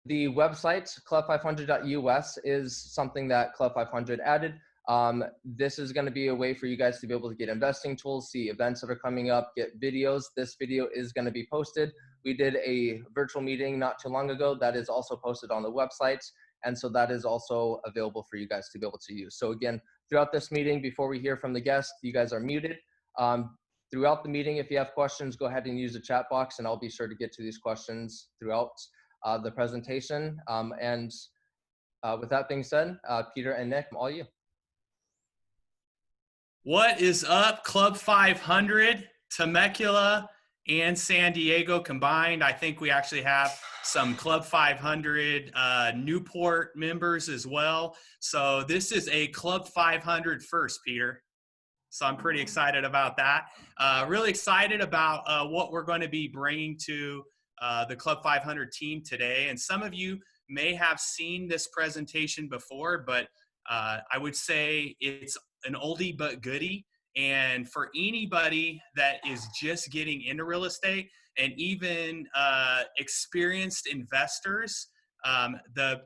The website, club500.us, is something that Club 500 added. This is going to be a way for you guys to be able to get investing tools, see events that are coming up, get videos. This video is going to be posted. We did a virtual meeting not too long ago that is also posted on the website. And so that is also available for you guys to be able to use. So again, throughout this meeting, before we hear from the guest, you guys are muted. Throughout the meeting, if you have questions, go ahead and use the chat box, and I'll be sure to get to these questions throughout the presentation. With that being said, Peter and Nick, all you. What is up, Club 500, Temecula and San Diego combined? I think we actually have some Club 500 Newport members as well. So this is a Club 500 first, Peter. So I'm pretty excited about that. Really excited about what we're going to be bringing to the Club 500 team today. And some of you may have seen this presentation before, but I would say it's an oldie but goodie. And for anybody that is just getting into real estate, and even experienced investors,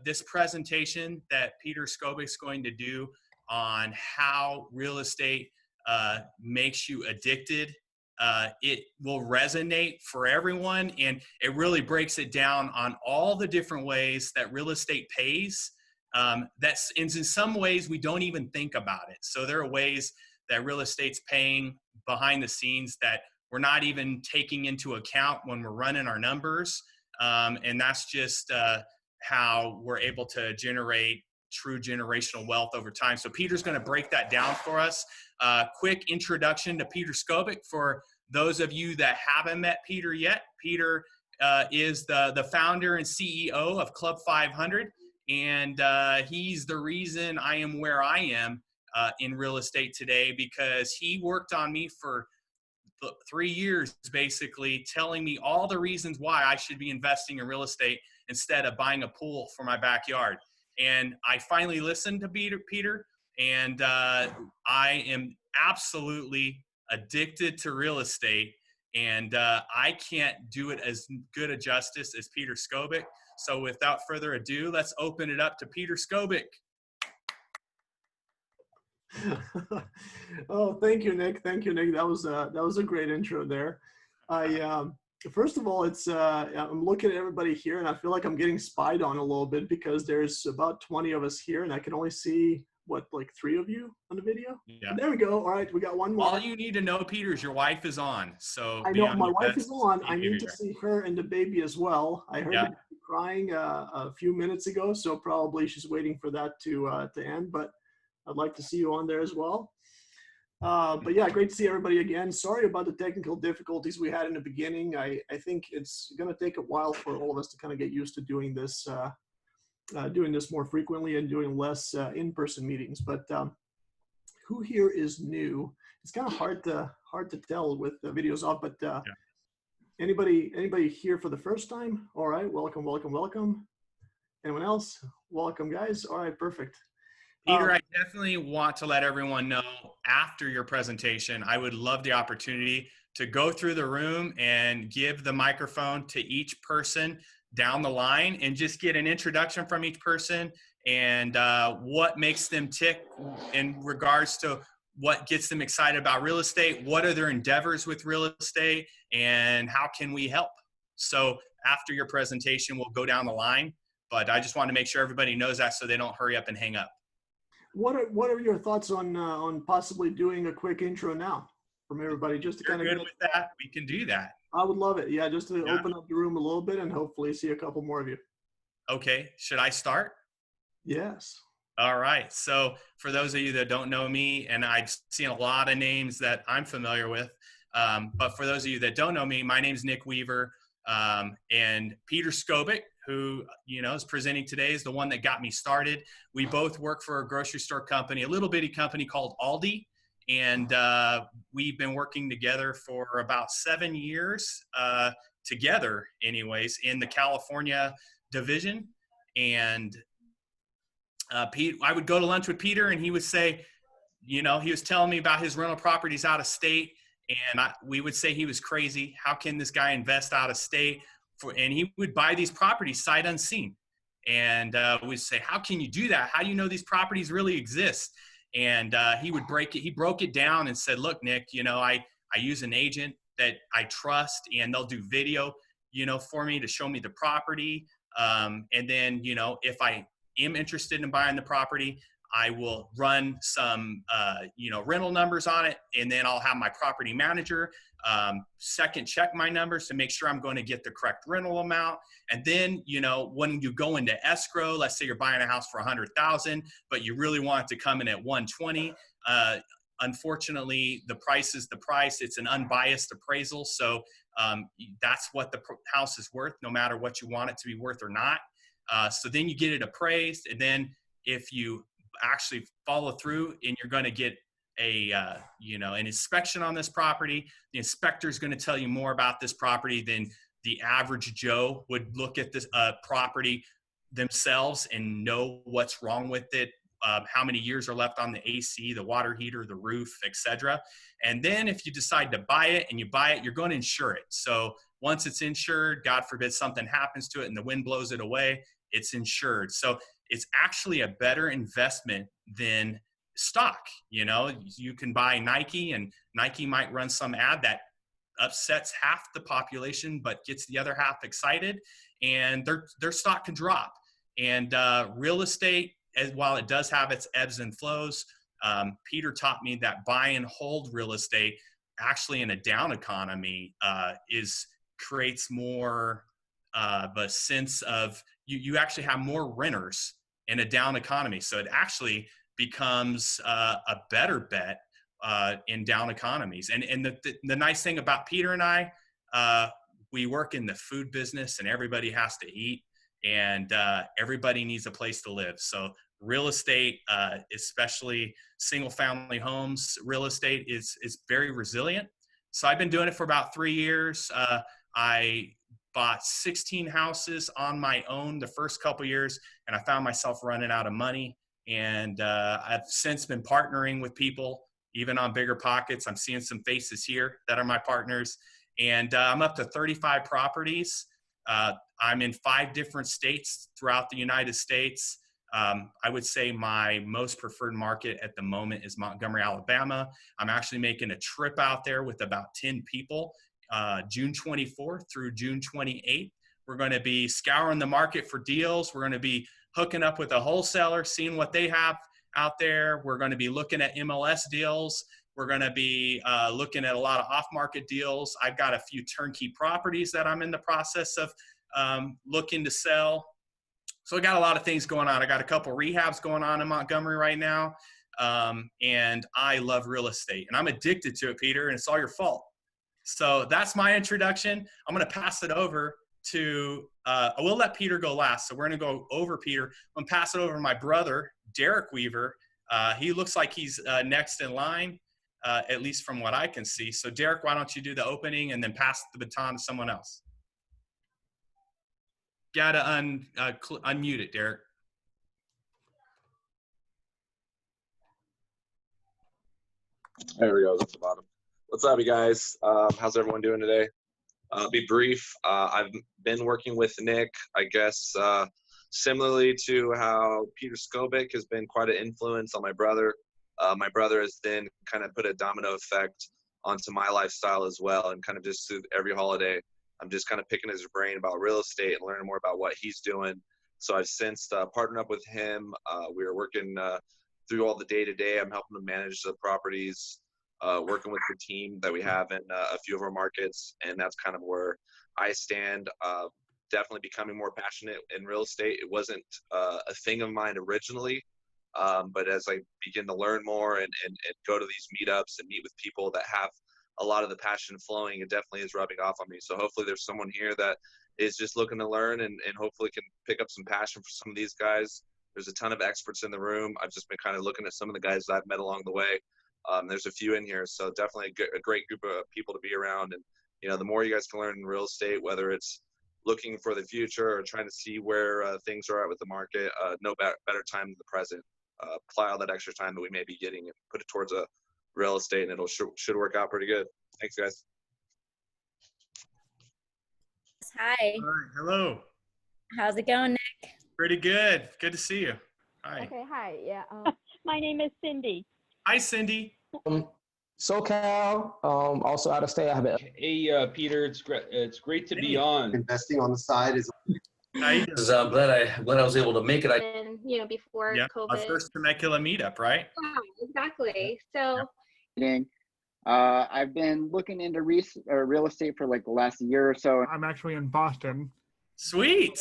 this presentation that Peter Skobic is going to do on how real estate makes you addicted, it will resonate for everyone, and it really breaks it down on all the different ways that real estate pays. That's in some ways we don't even think about it. So there are ways that real estate's paying behind the scenes that we're not even taking into account when we're running our numbers, and that's just how we're able to generate true generational wealth over time. So Peter's going to break that down for us. Quick introduction to Peter Skobic for those of you that haven't met Peter yet. Peter is the founder and CEO of Club 500, and he's the reason I am where I am in real estate today, because he worked on me for 3 years, basically telling me all the reasons why I should be investing in real estate instead of buying a pool for my backyard. And I finally listened to Peter, and I am absolutely addicted to real estate, and I can't do it as good a justice as Peter Skobic. So without further ado, let's open it up to Peter Skobic. Oh, thank you, Nick. Thank you, Nick. That was a great intro there. First of all, I'm looking at everybody here, and I feel like I'm getting spied on a little bit because there's about 20 of us here, and I can only see like 3 of you on the video. Yeah. There we go. All right, we got one more. All you need to know, Peter, is your wife is on. So I know my wife is on. I need to see her and the baby as well. I heard her crying a few minutes ago, so probably she's waiting for that to end. But I'd like to see you on there as well. But yeah, great to see everybody again. Sorry about the technical difficulties we had in the beginning. I think it's going to take a while for all of us to kind of get used to doing this more frequently and doing less in-person meetings. But who here is new? It's kind of hard to tell with the videos off. But anybody here for the first time? All right, welcome, welcome, welcome. Anyone else? Welcome, guys. All right, perfect. Peter, I definitely want to let everyone know after your presentation, I would love the opportunity to go through the room and give the microphone to each person down the line and just get an introduction from each person and what makes them tick in regards to what gets them excited about real estate, what are their endeavors with real estate, and how can we help? So after your presentation, we'll go down the line, but I just want to make sure everybody knows that so they don't hurry up and hang up. What are your thoughts on possibly doing a quick intro now from everybody, just to kind of good with that? We can do that. I would love it. Yeah, just to open up the room a little bit and hopefully see a couple more of you. Okay, should I start? Yes. All right. So for those of you that don't know me, and I've seen a lot of names that I'm familiar with, but for those of you that don't know me, my name's Nick Weaver, and Peter Skobic, who is presenting today, is the one that got me started. We both work for a grocery store company, a little bitty company called Aldi, and we've been working together for about 7 years together, anyways, in the California division. And Pete, I would go to lunch with Peter, and he would say, he was telling me about his rental properties out of state, and we would say he was crazy. How can this guy invest out of state? And he would buy these properties sight unseen. And we'd say, how can you do that? How do you know these properties really exist? And he broke it down and said, look, Nick, I use an agent that I trust, and they'll do video, for me to show me the property. And then, if I am interested in buying the property, I will run some, rental numbers on it, and then I'll have my property manager second check my numbers to make sure I'm going to get the correct rental amount. And then, when you go into escrow, let's say you're buying a house for $100,000, but you really want it to come in at 120. Unfortunately, the price is the price. It's an unbiased appraisal. So that's what the house is worth, no matter what you want it to be worth or not. So then you get it appraised. And then if you actually follow through and you're going to get an inspection on this property, the inspector is going to tell you more about this property than the average Joe would look at this property themselves and know what's wrong with it, how many years are left on the AC, the water heater, the roof, etc. And then if you decide to buy it and you buy it, you're going to insure it. So once it's insured, God forbid something happens to it and the wind blows it away, it's insured. So it's actually a better investment than stock. You can buy Nike, and Nike might run some ad that upsets half the population but gets the other half excited, and their stock can drop. And real estate, while it does have its ebbs and flows, Peter taught me that buy and hold real estate actually in a down economy creates more of a sense of you actually have more renters in a down economy. So it actually becomes a better bet in down economies. And the nice thing about Peter and I, we work in the food business, and everybody has to eat, and everybody needs a place to live. So real estate, especially single family homes, real estate is very resilient. So I've been doing it for about 3 years. I bought 16 houses on my own the first couple years, and I found myself running out of money. And I've since been partnering with people, even on bigger pockets. I'm seeing some faces here that are my partners. And I'm up to 35 properties. I'm in 5 different states throughout the United States. I would say my most preferred market at the moment is Montgomery, Alabama. I'm actually making a trip out there with about 10 people, June 24th through June 28th. We're going to be scouring the market for deals. We're going to be hooking up with a wholesaler, seeing what they have out there. We're going to be looking at MLS deals. We're going to be looking at a lot of off-market deals. I've got a few turnkey properties that I'm in the process of looking to sell. So I got a lot of things going on. I got a couple rehabs going on in Montgomery right now. And I love real estate, and I'm addicted to it, Peter, and it's all your fault. So that's my introduction. I'm going to pass it over to, I will let Peter go last. So we're going to go over Peter. I'm going to pass it over to my brother, Derek Weaver. He looks like he's next in line, at least from what I can see. So Derek, why don't you do the opening and then pass the baton to someone else? Got to unmute it, Derek. There we go. That's the bottom. What's up, you guys? How's everyone doing today? I'll be brief. I've been working with Nick, I guess, similarly to how Peter Skobik has been quite an influence on my brother. My brother has then kind of put a domino effect onto my lifestyle as well, and kind of just through every holiday, I'm just kind of picking his brain about real estate and learning more about what he's doing. So I've since partnered up with him. We are working through all the day-to-day. I'm helping him manage the properties, working with the team that we have in a few of our markets, and that's kind of where I stand. Definitely becoming more passionate in real estate. It wasn't a thing of mine originally, but as I begin to learn more and go to these meetups and meet with people that have a lot of the passion flowing, it definitely is rubbing off on me. So hopefully there's someone here that is just looking to learn and hopefully can pick up some passion for some of these guys. There's a ton of experts in the room. I've just been kind of looking at some of the guys that I've met along the way. There's a few in here, so definitely a great group of people to be around. And the more you guys can learn in real estate, whether it's looking for the future or trying to see where things are at with the market, no better time than the present. Apply all that extra time that we may be getting and put it towards a real estate, and it'll should work out pretty good. Thanks, guys. Hi. All right, hello. How's it going, Nick? Pretty good. Good to see you. Hi. Okay, hi. Yeah. My name is Cindy. Hi, Cindy. SoCal, also out of state. I have it. Hey, Peter, it's great to be on. Investing on the side is. How you doing? I'm glad I was able to make it. And before Yeah, COVID. our first Temecula meetup, right? Yeah, exactly. So I've been looking into real estate for like the last year or so. I'm actually in Boston. Sweet.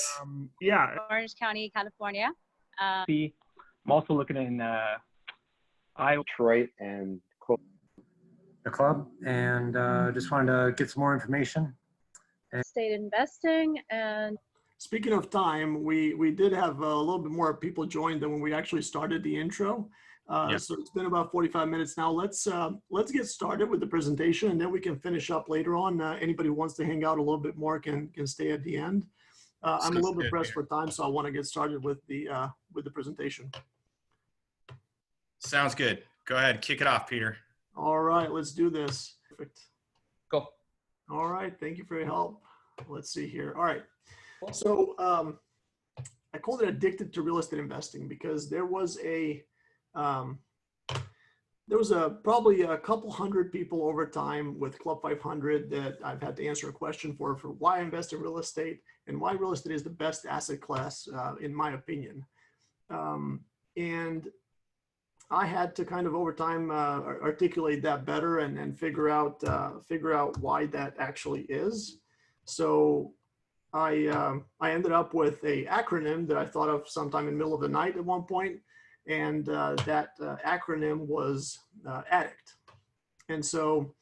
Yeah. Orange County, California. I'm also looking in Iowa. Detroit and the club, and just wanted to get some more information. State investing. And Speaking of time, we did have a little bit more people join than when we actually started the intro. So it's been about 45 minutes now. Let's get started with the presentation, and then we can finish up later on. Anybody who wants to hang out a little bit more can stay at the end. I'm a little bit pressed for time, so I want to get started with the presentation. Sounds good. Go ahead, kick it off, Peter. All right, let's do this. Perfect. Go. All right, thank you for your help. Let's see here. All right, so I called it Addicted to Real Estate Investing because there was probably a couple hundred people over time with Club 500 that I've had to answer a question for why I invest in real estate and why real estate is the best asset class in my opinion. And I had to kind of over time articulate that better and figure out why that actually is. So I ended up with a acronym that I thought of sometime in the middle of the night at one point, and that acronym was ADDICT. And so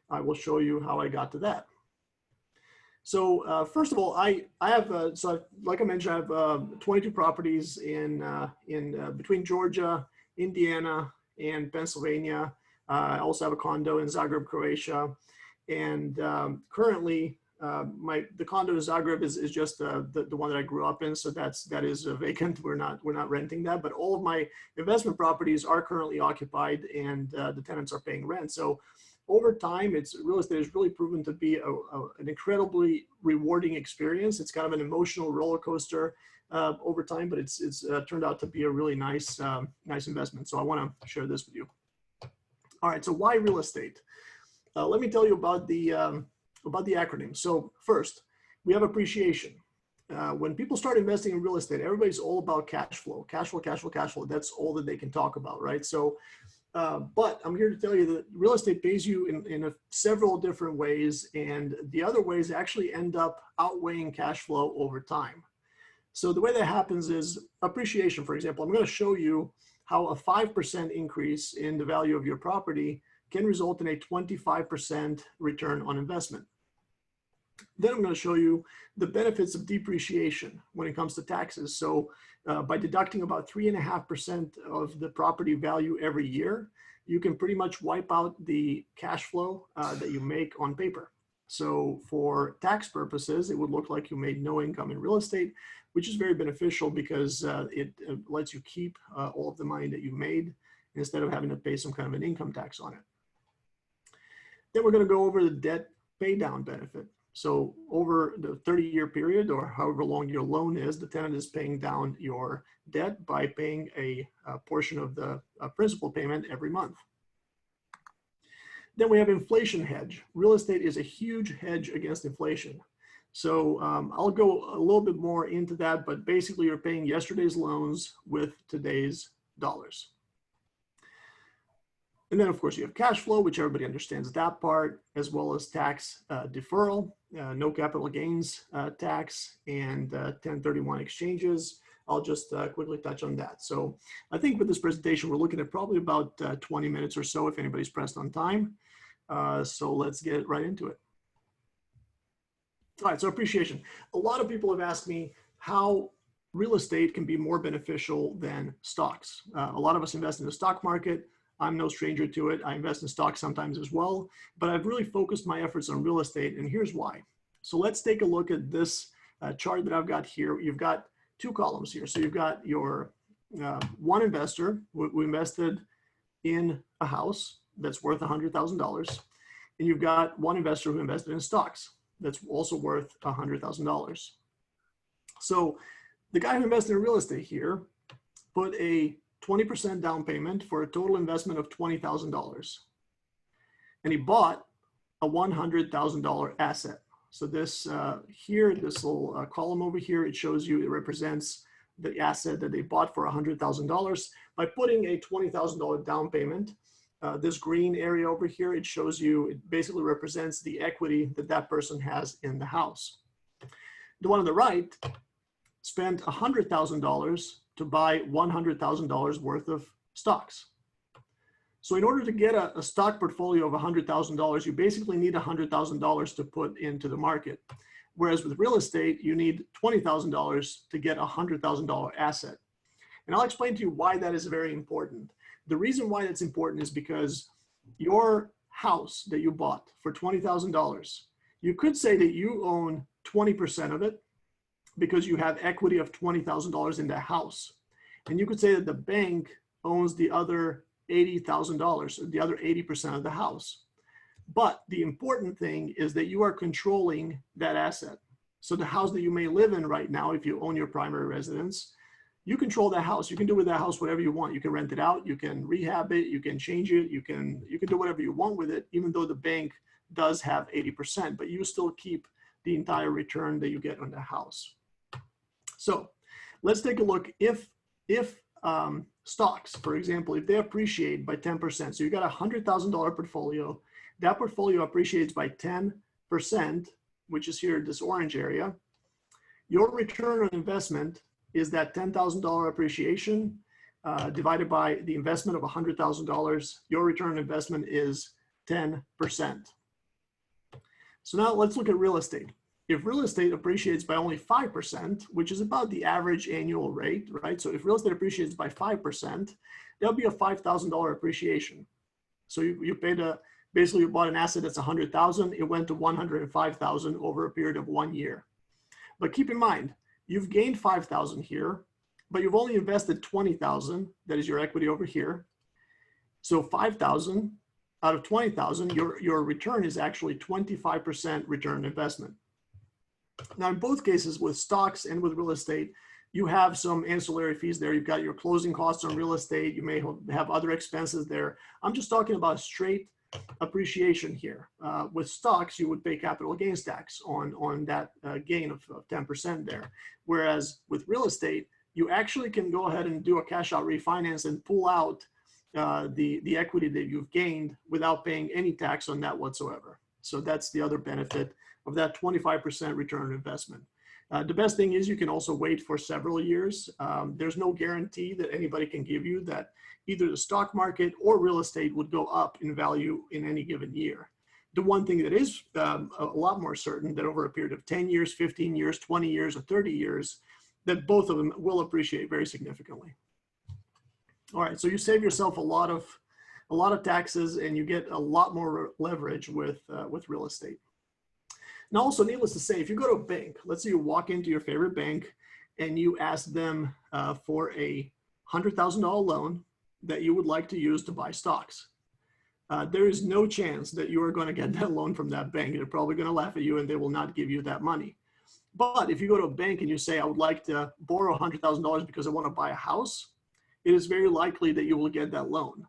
I will show you how I got to that. So first of all, I have like I mentioned, I have 22 properties in between Georgia, Indiana, and Pennsylvania. I also have a condo in Zagreb, Croatia, and currently the condo in Zagreb is just the one that I grew up in, so that is vacant. We're not renting that, but all of my investment properties are currently occupied, and the tenants are paying rent. So over time, real estate has really proven to be an incredibly rewarding experience. It's kind of an emotional roller coaster over time, but it's turned out to be a really nice investment. So I want to share this with you. All right, so why real estate? Let me tell you about the acronym. So first, we have appreciation. When people start investing in real estate, everybody's all about cash flow. That's all that they can talk about, right? So, but I'm here to tell you that real estate pays you in several different ways, and the other ways actually end up outweighing cash flow over time. So the way that happens is appreciation. For example, I'm going to show you how a 5% increase in the value of your property can result in a 25% return on investment. Then I'm going to show you the benefits of depreciation when it comes to taxes. So by deducting about 3.5% of the property value every year, you can pretty much wipe out the cash flow that you make on paper. So for tax purposes, it would look like you made no income in real estate, which is very beneficial because it lets you keep all of the money that you made instead of having to pay some kind of an income tax on it. Then we're going to go over the debt pay down benefit. So over the 30-year period, or however long your loan is, the tenant is paying down your debt by paying a portion of the principal payment every month. Then we have inflation hedge. Real estate is a huge hedge against inflation. So I'll go a little bit more into that, but basically you're paying yesterday's loans with today's dollars. And then of course you have cash flow, which everybody understands that part, as well as tax deferral, no capital gains tax, and 1031 exchanges. I'll just quickly touch on that. So I think with this presentation, we're looking at probably about 20 minutes or so if anybody's pressed on time. So let's get right into it. All right, so appreciation. A lot of people have asked me how real estate can be more beneficial than stocks. A lot of us invest in the stock market. I'm no stranger to it. I invest in stocks sometimes as well, but I've really focused my efforts on real estate, and here's why. So let's take a look at this chart that I've got here. You've got two columns here. So you've got your one investor who invested in a house that's worth $100,000, and you've got one investor who invested in stocks that's also worth $100,000. So The guy who invested in real estate here put a 20% down payment for a total investment of $20,000. And he bought a $100,000 asset. So this here, this little column over here, it shows you, it represents the asset that they bought for $100,000. By putting a $20,000 down payment, this green area over here, it shows you, it basically represents the equity that that person has in the house. The one on the right spent $100,000 to buy $100,000 worth of stocks. So in order to get a stock portfolio of $100,000, you basically need $100,000 to put into the market. Whereas with real estate, you need $20,000 to get a $100,000 asset. And I'll explain to you why that is very important. The reason why that's important is because your house that you bought for $20,000, you could say that you own 20% of it because you have equity of $20,000 in the house. And you could say that the bank owns the other $80,000, the other 80% of the house. But the important thing is that you are controlling that asset. So the house that you may live in right now, if you own your primary residence, you control that house. You can do with that house whatever you want. You can rent it out, you can rehab it, you can change it, you can do whatever you want with it, even though the bank does have 80%, but you still keep the entire return that you get on the house. So let's take a look. If stocks, for example, if they appreciate by 10%, so you got a $100,000 portfolio, that portfolio appreciates by 10%, which is here, this orange area, your return on investment is that $10,000 appreciation divided by the investment of $100,000. Your return on investment is 10%. So now let's look at real estate. If real estate appreciates by only 5%, which is about the average annual rate, right? So if real estate appreciates by 5%, there'll be a $5,000 appreciation. So you paid basically you bought an asset that's 100,000, it went to 105,000 over a period of 1 year. But keep in mind, you've gained 5,000 here, but you've only invested 20,000, that is your equity over here. So 5,000 out of 20,000, your return is actually 25% return on investment. Now, in both cases, with stocks and with real estate, you have some ancillary fees there. You've got your closing costs on real estate. You may have other expenses there. I'm just talking about straight appreciation here. With stocks, you would pay capital gains tax on that gain of 10% there. Whereas with real estate, you actually can go ahead and do a cash out refinance and pull out the equity that you've gained without paying any tax on that whatsoever. So that's the other benefit of that 25% return on investment. The best thing is you can also wait for several years. There's no guarantee that anybody can give you that either the stock market or real estate would go up in value in any given year. The one thing that is a lot more certain that over a period of 10 years, 15 years, 20 years, or 30 years, that both of them will appreciate very significantly. All right, so you save yourself a lot of taxes and you get a lot more leverage with real estate. Now, also needless to say, if you go to a bank, let's say you walk into your favorite bank and you ask them for a $100,000 loan that you would like to use to buy stocks. There is no chance that you are going to get that loan from that bank. They're probably going to laugh at you and they will not give you that money. But if you go to a bank and you say, I would like to borrow $100,000 because I want to buy a house, it is very likely that you will get that loan.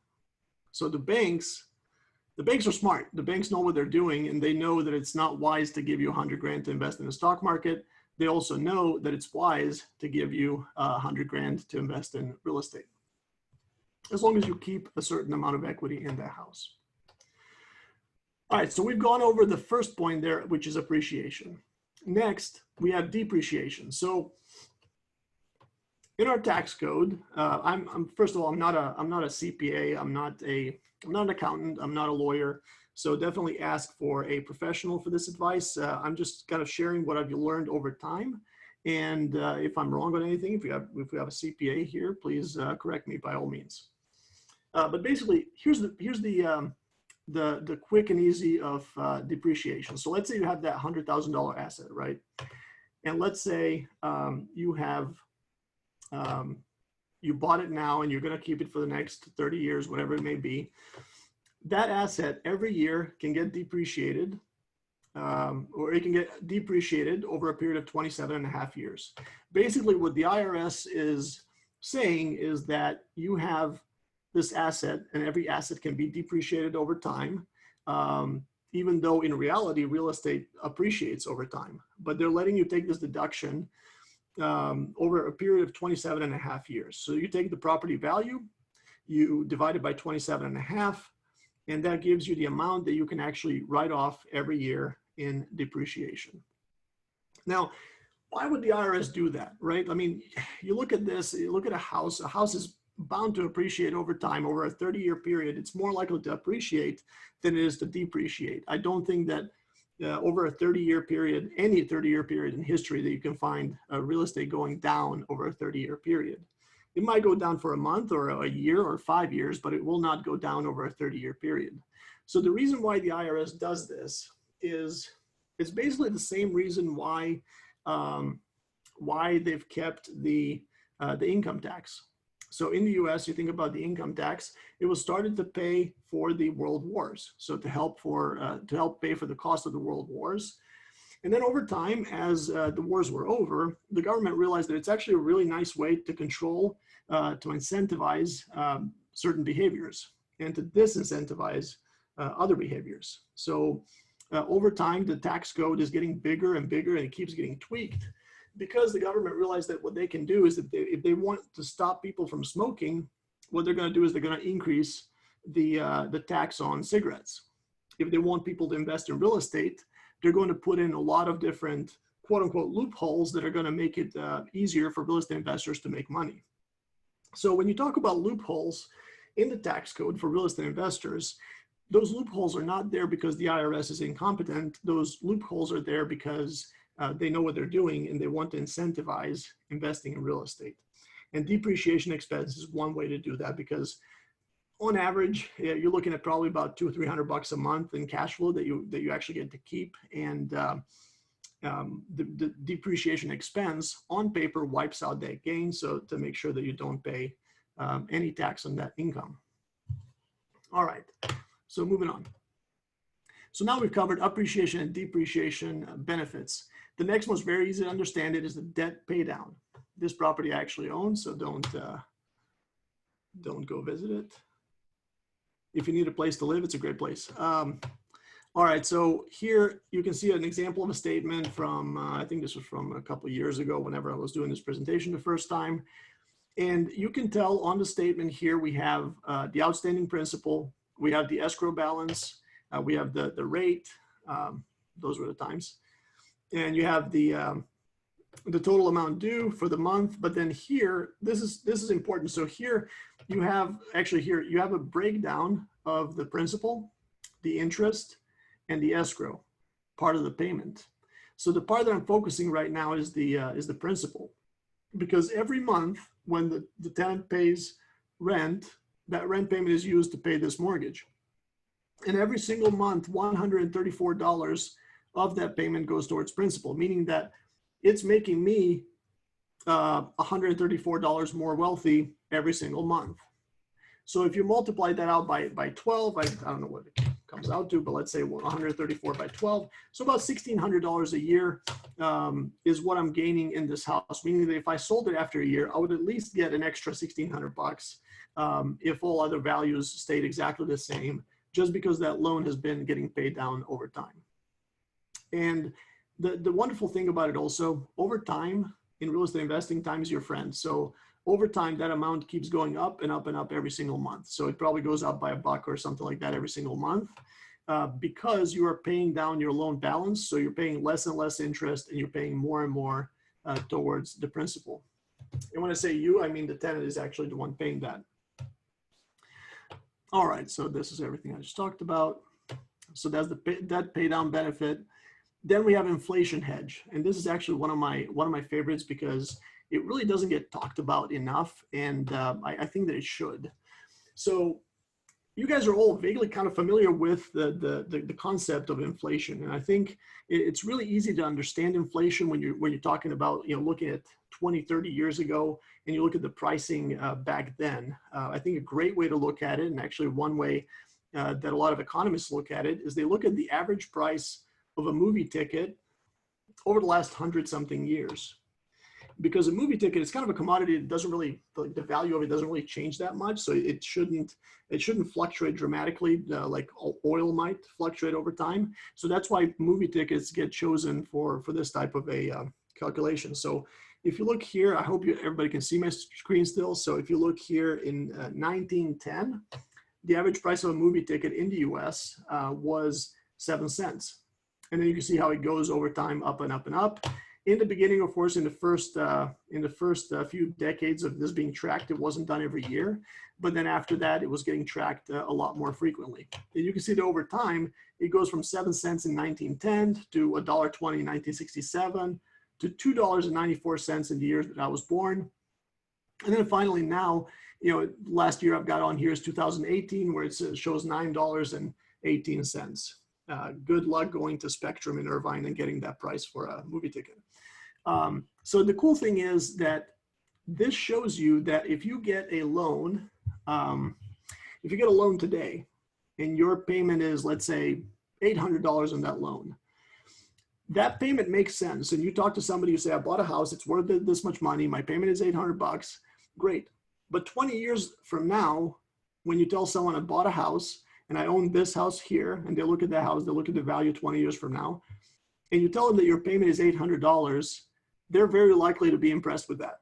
So the banks are smart. The banks know what they're doing and they know that it's not wise to give you $100,000 to invest in the stock market. They also know that it's wise to give you $100,000 to invest in real estate, as long as you keep a certain amount of equity in that house. All right, so we've gone over the first point there, which is appreciation. Next, we have depreciation. So in our tax code, first of all, I'm not a CPA. I'm not an accountant. I'm not a lawyer. So definitely ask for a professional for this advice. I'm just kind of sharing what I've learned over time. And if I'm wrong on anything, if we have a CPA here, please correct me by all means. But basically, here's the quick and easy of depreciation. So let's say you have that $100,000 asset, right? And let's say you bought it now and you're going to keep it for the next 30 years, whatever it may be. That asset every year can get depreciated or it can get depreciated over a period of 27.5 years. Basically, what the IRS is saying is that you have this asset, and every asset can be depreciated over time, even though in reality, real estate appreciates over time. But they're letting you take this deduction over a period of 27.5 years. So you take the property value, you divide it by 27.5, and that gives you the amount that you can actually write off every year in depreciation. Now, why would the IRS do that, right? I mean, you look at this, you look at a house is bound to appreciate over time. Over a 30-year period, it's more likely to appreciate than it is to depreciate. I don't think that over a 30-year period, any 30-year period in history, that you can find real estate going down over a 30-year period. It might go down for a month or a year or 5 years, but it will not go down over a 30-year period. So the reason why the IRS does this is it's basically the same reason why they've kept the income tax. So in the US, you think about the income tax, it was started to pay for the world wars. So to help pay for the cost of the world wars. And then over time, as the wars were over, the government realized that it's actually a really nice way to control, to incentivize certain behaviors and to disincentivize other behaviors. So over time, the tax code is getting bigger and bigger, and it keeps getting tweaked because the government realized that what they can do is that if they want to stop people from smoking, what they're going to do is they're going to increase the tax on cigarettes. If they want people to invest in real estate, they're going to put in a lot of different quote unquote loopholes that are going to make it easier for real estate investors to make money. So when you talk about loopholes in the tax code for real estate investors, those loopholes are not there because the IRS is incompetent. Those loopholes are there because they know what they're doing and they want to incentivize investing in real estate. And depreciation expense is one way to do that, because on average, you're looking at probably about $200 or $300 a month in cash flow that you actually get to keep. And the depreciation expense on paper wipes out that gain, so to make sure that you don't pay any tax on that income. All right, so moving on. So now we've covered appreciation and depreciation benefits. The next one's very easy to understand. It is the debt pay down. This property I actually own, so don't go visit it. If you need a place to live, it's a great place. All right, so here you can see an example of a statement from, I think this was from a couple of years ago whenever I was doing this presentation the first time. And you can tell on the statement here, we have the outstanding principal, we have the escrow balance, we have the rate, those were the times. And you have the total amount due for the month. But then here, this is important. So here you have, actually here, you have a breakdown of the principal, the interest, and the escrow, part of the payment. So the part that I'm focusing right now is the principal, because every month when the tenant pays rent, that rent payment is used to pay this mortgage. And every single month, $134 of that payment goes towards principal, meaning that it's making me $134 more wealthy every single month. So if you multiply that out by 12, I don't know what it comes out to, but let's say 134 by 12. So about $1,600 a year is what I'm gaining in this house, meaning that if I sold it after a year, I would at least get an extra $1,600 if all other values stayed exactly the same, just because that loan has been getting paid down over time. And the wonderful thing about it also, over time in real estate investing, time is your friend. So over time, that amount keeps going up and up and up every single month. So it probably goes up by $1 or something like that every single month because you are paying down your loan balance. So you're paying less and less interest and you're paying more and more towards the principal. And when I say you, I mean the tenant is actually the one paying that. All right, so this is everything I just talked about. So that's the debt pay down benefit. Then we have inflation hedge. And this is actually one of my favorites because it really doesn't get talked about enough. And I think that it should. So you guys are all vaguely kind of familiar with the concept of inflation. And I think it's really easy to understand inflation when you're talking about, looking at 20, 30 years ago, and you look at the pricing back then. I think a great way to look at it, and actually one way that a lot of economists look at it, is they look at the average price of a movie ticket over the last 100-something years. Because a movie ticket is kind of a commodity. It doesn't really, the value of it doesn't really change that much. So it shouldn't fluctuate dramatically like oil might fluctuate over time. So that's why movie tickets get chosen for this type of a calculation. So if you look here, I hope everybody can see my screen still. So if you look here in 1910, the average price of a movie ticket in the US was 7 cents. And then you can see how it goes over time, up and up and up. In the beginning, of course, in the first few decades of this being tracked, it wasn't done every year. But then after that, it was getting tracked a lot more frequently. And you can see that over time, it goes from 7 cents in 1910 to $1.20 in 1967 to $2.94 in the year that I was born. And then finally now, you know, last year I've got on here is 2018, where it shows $9.18. Good luck going to Spectrum in Irvine and getting that price for a movie ticket. So the cool thing is that this shows you that if you get a loan, today and your payment is, let's say, $800 on that loan, that payment makes sense. And you talk to somebody, you say, I bought a house, it's worth this much money, my payment is $800, great. But 20 years from now, when you tell someone I bought a house and I own this house here, and they look at that house, they look at the value 20 years from now, and you tell them that your payment is $800, they're very likely to be impressed with that.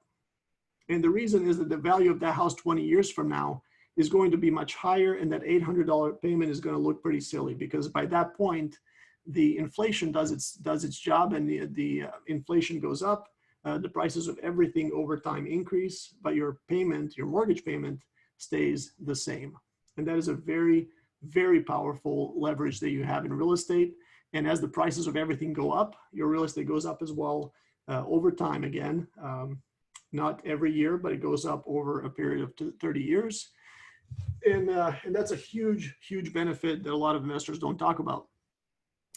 And the reason is that the value of that house 20 years from now is going to be much higher, and that $800 payment is going to look pretty silly, because by that point, the inflation does its job, and the inflation goes up. The prices of everything over time increase, but your payment, your mortgage payment, stays the same. And that is a very, very powerful leverage that you have in real estate. And as the prices of everything go up, your real estate goes up as well over time again. Not every year, but it goes up over a period of 30 years. And that's a huge, huge benefit that a lot of investors don't talk about.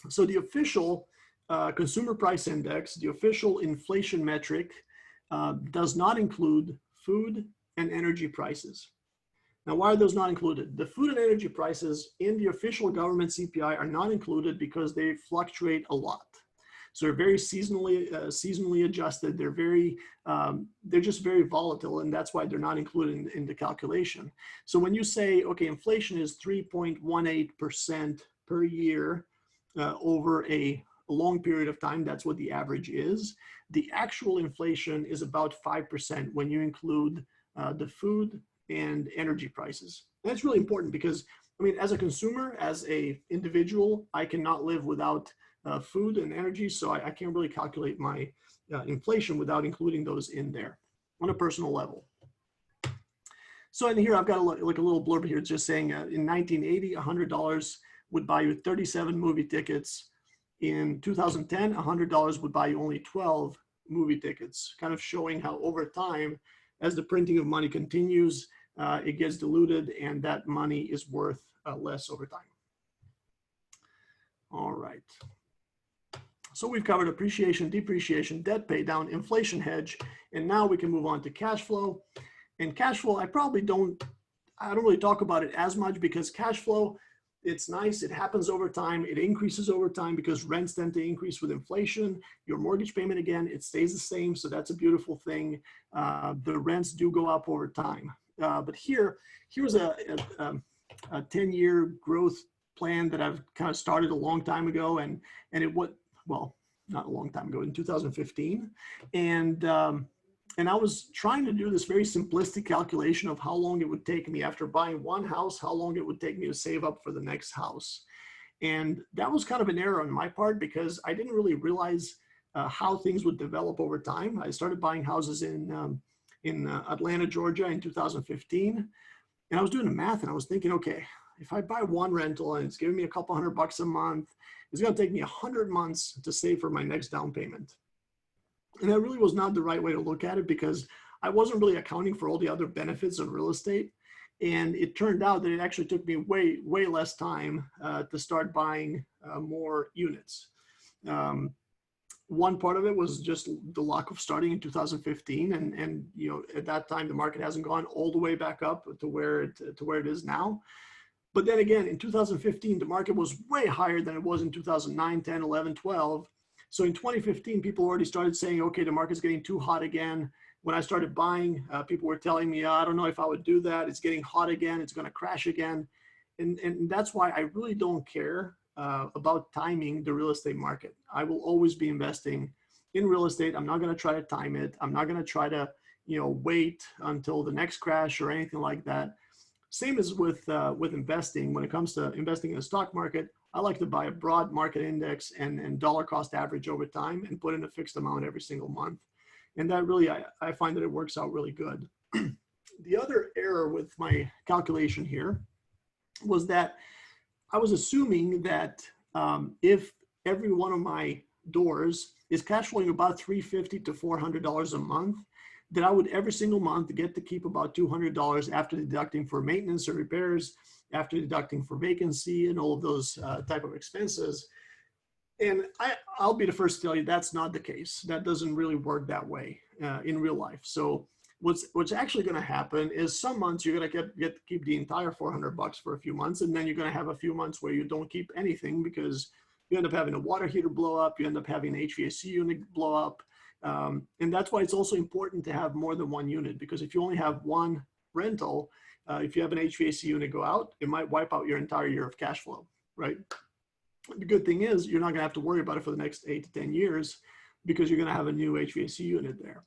So the official Consumer Price Index, the official inflation metric, does not include food and energy prices. Now, why are those not included? The food and energy prices in the official government CPI are not included because they fluctuate a lot. So they're very seasonally adjusted. They're just very volatile, and that's why they're not included in the calculation. So when you say, okay, inflation is 3.18% per year over a long period of time, that's what the average is. The actual inflation is about 5% when you include the food and energy prices. And that's really important because, I mean, as a consumer, as a individual, I cannot live without food and energy, so I can't really calculate my inflation without including those in there on a personal level. So in here, I've got like a little blurb here just saying in 1980, $100 would buy you 37 movie tickets. In 2010, $100 would buy you only 12 movie tickets, kind of showing how over time, as the printing of money continues, it gets diluted and that money is worth less over time. All right. So we've covered appreciation, depreciation, debt pay down, inflation hedge, and now we can move on to cash flow. And cash flow, I don't really talk about it as much because cash flow, it's nice, it happens over time, it increases over time because rents tend to increase with inflation. Your mortgage payment, again, it stays the same, so that's a beautiful thing. The rents do go up over time. But here's a 10-year growth plan that I've kind of started a long time ago, and it would, well, not a long time ago, in 2015. And I was trying to do this very simplistic calculation of how long it would take me after buying one house, how long it would take me to save up for the next house. And that was kind of an error on my part because I didn't really realize how things would develop over time. I started buying houses in Atlanta, Georgia in 2015. And I was doing the math and I was thinking, okay, if I buy one rental and it's giving me a couple $100 a month, it's going to take me 100 months to save for my next down payment. And that really was not the right way to look at it because I wasn't really accounting for all the other benefits of real estate. And it turned out that it actually took me way, way less time to start buying more units. One part of it was just the luck of starting in 2015. And you know, at that time, the market hasn't gone all the way back up to where it is now. But then again, in 2015, the market was way higher than it was in 2009, 10, 11, 12. So in 2015, people already started saying, okay, the market's getting too hot again. When I started buying, people were telling me, I don't know if I would do that. It's getting hot again. It's going to crash again. And that's why I really don't care about timing the real estate market. I will always be investing in real estate. I'm not going to try to time it. I'm not going to try to, wait until the next crash or anything like that. Same as with investing. When it comes to investing in the stock market, I like to buy a broad market index and dollar cost average over time and put in a fixed amount every single month. And that really, I find that it works out really good. The other error with my calculation here was that I was assuming that if every one of my doors is cash flowing about $350 to $400 a month, that I would every single month get to keep about $200 after deducting for maintenance or repairs, after deducting for vacancy and all of those type of expenses. And I'll be the first to tell you that's not the case. That doesn't really work that way in real life. So what's actually going to happen is some months you're going to get to keep the entire $400 for a few months, and then you're going to have a few months where you don't keep anything because you end up having a water heater blow up, you end up having an HVAC unit blow up. And that's why it's also important to have more than one unit, because if you only have one rental, if you have an HVAC unit go out, it might wipe out your entire year of cash flow, right? The good thing is you're not going to have to worry about it for the next 8 to 10 years because you're going to have a new HVAC unit there.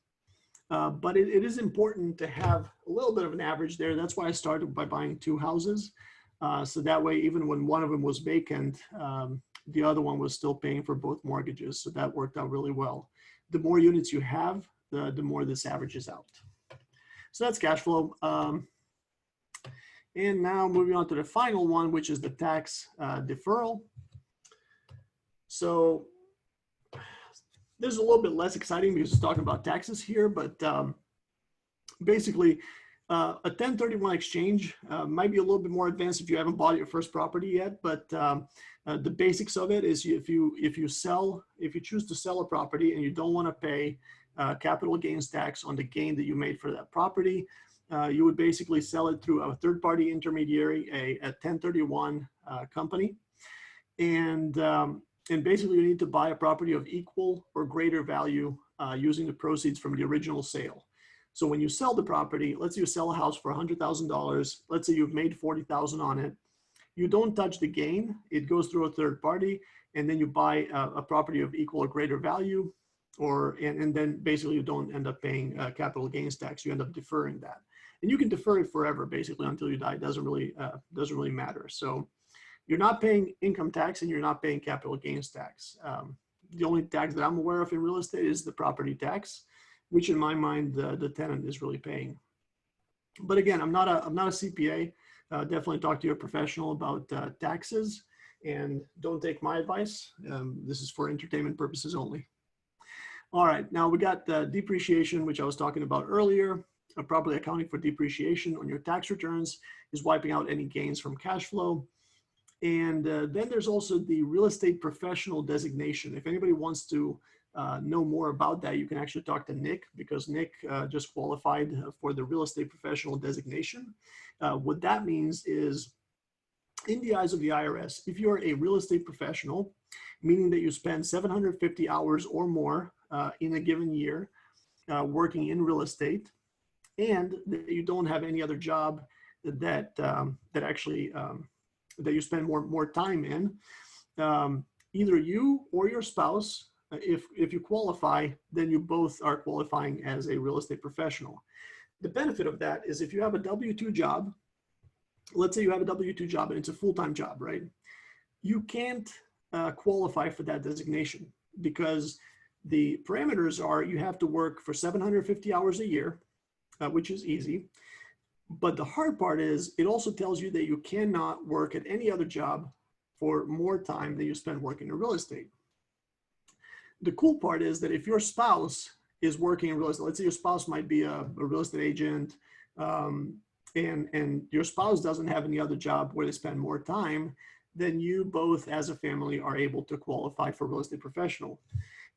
But it is important to have a little bit of an average there. That's why I started by buying 2 houses. So that way, even when one of them was vacant, the other one was still paying for both mortgages. So that worked out really well. The more units you have, the more this averages out. So that's cash flow. And now moving on to the final one, which is the tax deferral. So this is a little bit less exciting because it's talking about taxes here, but basically a 1031 exchange might be a little bit more advanced if you haven't bought your first property yet, but the basics of it is if you choose to sell a property and you don't want to pay capital gains tax on the gain that you made for that property, you would basically sell it through a third-party intermediary, a 1031 company, and basically you need to buy a property of equal or greater value using the proceeds from the original sale. So when you sell the property, let's say you sell a house for $100,000. Let's say you've made $40,000 on it. You don't touch the gain. It goes through a third party, and then you buy a property of equal or greater value, and then basically you don't end up paying capital gains tax. You end up deferring that, and you can defer it forever, basically until you die. It doesn't really matter. So you're not paying income tax and you're not paying capital gains tax. The only tax that I'm aware of in real estate is the property tax, which in my mind the tenant is really paying. But again, I'm not a CPA. Definitely talk to your professional about taxes, and don't take my advice. This is for entertainment purposes only. All right, now we got depreciation, which I was talking about earlier. Properly accounting for depreciation on your tax returns is wiping out any gains from cash flow. And then there's also the real estate professional designation. If anybody wants to know more about that, you can actually talk to Nick, because Nick just qualified for the real estate professional designation. What that means is, in the eyes of the IRS, if you're a real estate professional, meaning that you spend 750 hours or more in a given year working in real estate, and that you don't have any other job that that you spend more time in, either you or your spouse, if you qualify, then you both are qualifying as a real estate professional. The benefit of that is if you have a W-2 job, let's say you have a W-2 job and it's a full-time job, right? You can't qualify for that designation because the parameters are you have to work for 750 hours a year, which is easy. But the hard part is it also tells you that you cannot work at any other job for more time than you spend working in real estate. The cool part is that if your spouse is working in real estate, let's say your spouse might be a real estate agent, and your spouse doesn't have any other job where they spend more time, then you both as a family are able to qualify for real estate professional.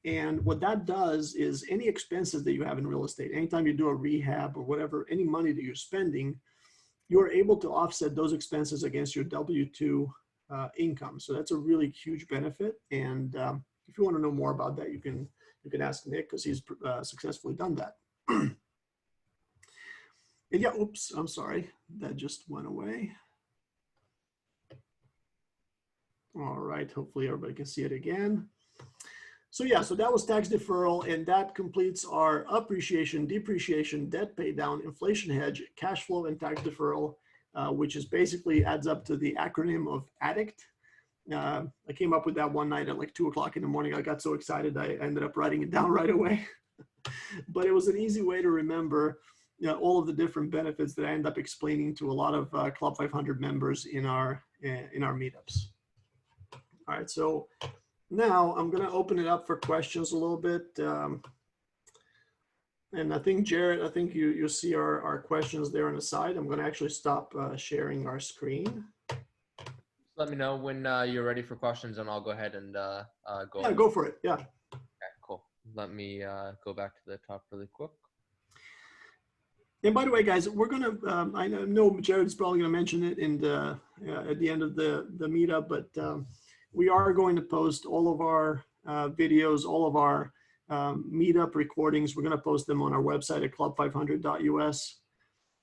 And what that does is any expenses that you have in real estate, anytime you do a rehab or whatever, any money that you're spending you're able to offset those expenses against your W-2 income. So that's a really huge benefit. And if you want to know more about that, you can ask Nick, because he's successfully done that. And yeah, oops, I'm sorry, that just went away. All right, hopefully everybody can see it again. So yeah, so that was tax deferral, and that completes our appreciation, depreciation, debt pay down, inflation hedge, cash flow, and tax deferral, which is basically adds up to the acronym of ADDICT. I came up with that one night at like 2 o'clock in the morning. I got so excited, I ended up writing it down right away. But it was an easy way to remember, you know, all of the different benefits that I end up explaining to a lot of Club 500 members in our meetups. All right, so now I'm going to open it up for questions a little bit. And I think, Jared, I think you'll see our questions there on the side. I'm going to actually stop sharing our screen. Let me know when you're ready for questions, and I'll go ahead and go. Yeah, go for it. Yeah. Okay, cool. Let me go back to the top really quick. And by the way, guys, we're gonna. I know Jared's probably gonna mention it in the at the end of the meetup, but we are going to post all of our videos, all of our meetup recordings. We're gonna post them on our website at club500.us.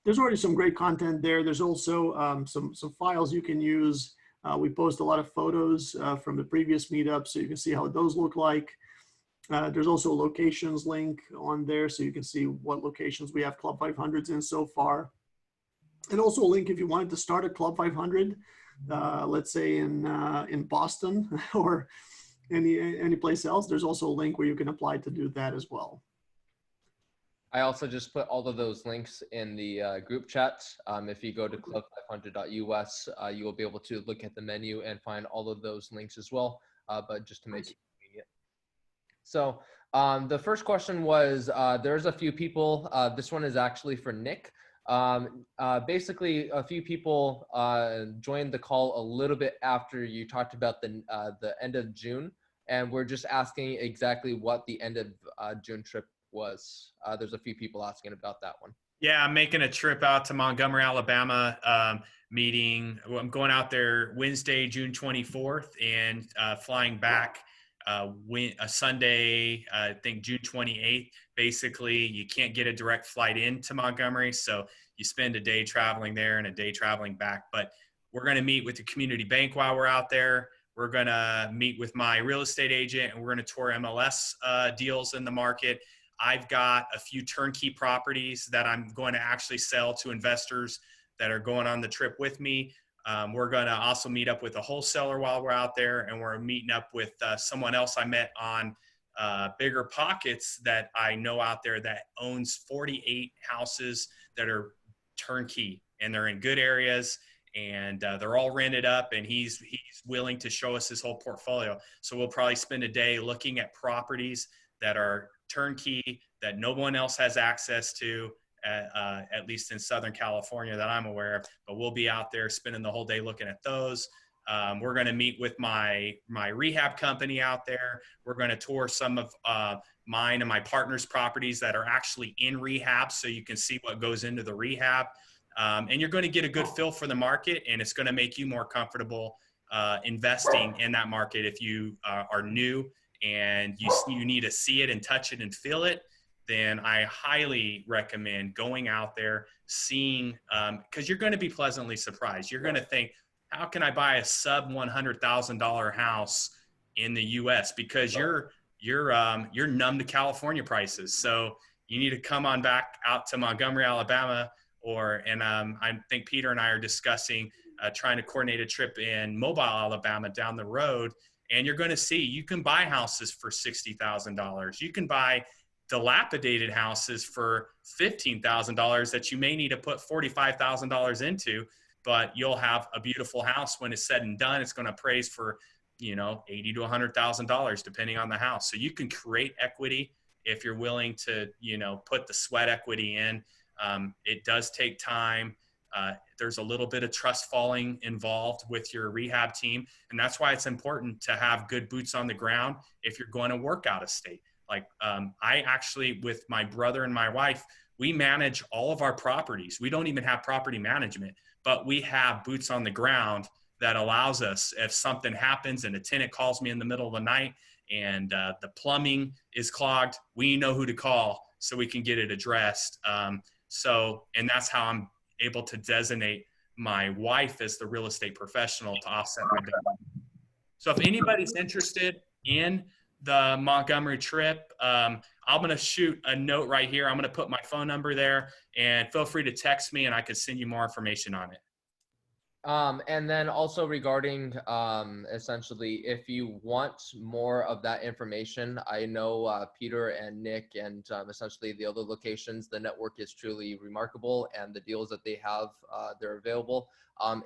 There's already some great content there. There's also some files you can use. We post a lot of photos from the previous meetup, so you can see how those look like. There's also a locations link on there, so you can see what locations we have Club 500s in so far. And also a link if you wanted to start a Club 500, let's say in Boston or any place else. There's also a link where you can apply to do that as well. I also just put all of those links in the group chat. If you go to club500.us, you will be able to look at the menu and find all of those links as well, but just to make it convenient. So the first question was, there's a few people, this one is actually for Nick. Basically, a few people joined the call a little bit after you talked about the end of June, and we're just asking exactly what the end of June trip was. There's a few people asking about that one. Yeah, I'm making a trip out to Montgomery, Alabama, meeting. I'm going out there Wednesday, June 24th, and flying back a Sunday, I think June 28th. Basically, you can't get a direct flight into Montgomery, so you spend a day traveling there and a day traveling back. But we're going to meet with the community bank while we're out there. We're going to meet with my real estate agent, and we're going to tour MLS deals in the market. I've got a few turnkey properties that I'm going to actually sell to investors that are going on the trip with me. We're going to also meet up with a wholesaler while we're out there, and we're meeting up with someone else I met on Bigger Pockets that I know out there that owns 48 houses that are turnkey, and they're in good areas, and they're all rented up, and he's willing to show us his whole portfolio. So we'll probably spend a day looking at properties that are turnkey, that no one else has access to, at least in Southern California that I'm aware of. But we'll be out there spending the whole day looking at those. We're going to meet with my rehab company out there. We're going to tour some of mine and my partner's properties that are actually in rehab, so you can see what goes into the rehab. And you're going to get a good feel for the market, and it's going to make you more comfortable investing in that market if you are new and you need to see it and touch it and feel it. Then I highly recommend going out there, seeing, because you're going to be pleasantly surprised. You're going to think, how can I buy a sub $100,000 house in the U.S.? Because you're numb to California prices. So you need to come on back out to Montgomery, Alabama, I think Peter and I are discussing trying to coordinate a trip in Mobile, Alabama down the road. And you're going to see, you can buy houses for $60,000. You can buy dilapidated houses for $15,000 that you may need to put $45,000 into, but you'll have a beautiful house when it's said and done. It's going to appraise for, $80,000 to $100,000 depending on the house. So you can create equity if you're willing to, put the sweat equity in. It does take time. There's a little bit of trust falling involved with your rehab team. And that's why it's important to have good boots on the ground if you're going to work out of state. Like I actually, with my brother and my wife, we manage all of our properties. We don't even have property management, but we have boots on the ground that allows us, if something happens and a tenant calls me in the middle of the night and the plumbing is clogged, we know who to call so we can get it addressed. And that's how I'm able to designate my wife as the real estate professional to offset my bill. So if anybody's interested in the Montgomery trip, I'm going to shoot a note right here. I'm going to put my phone number there, and feel free to text me and I can send you more information on it. And then also regarding essentially, if you want more of that information, I know Peter and Nick and essentially the other locations, the network is truly remarkable, and the deals that they have, they're available.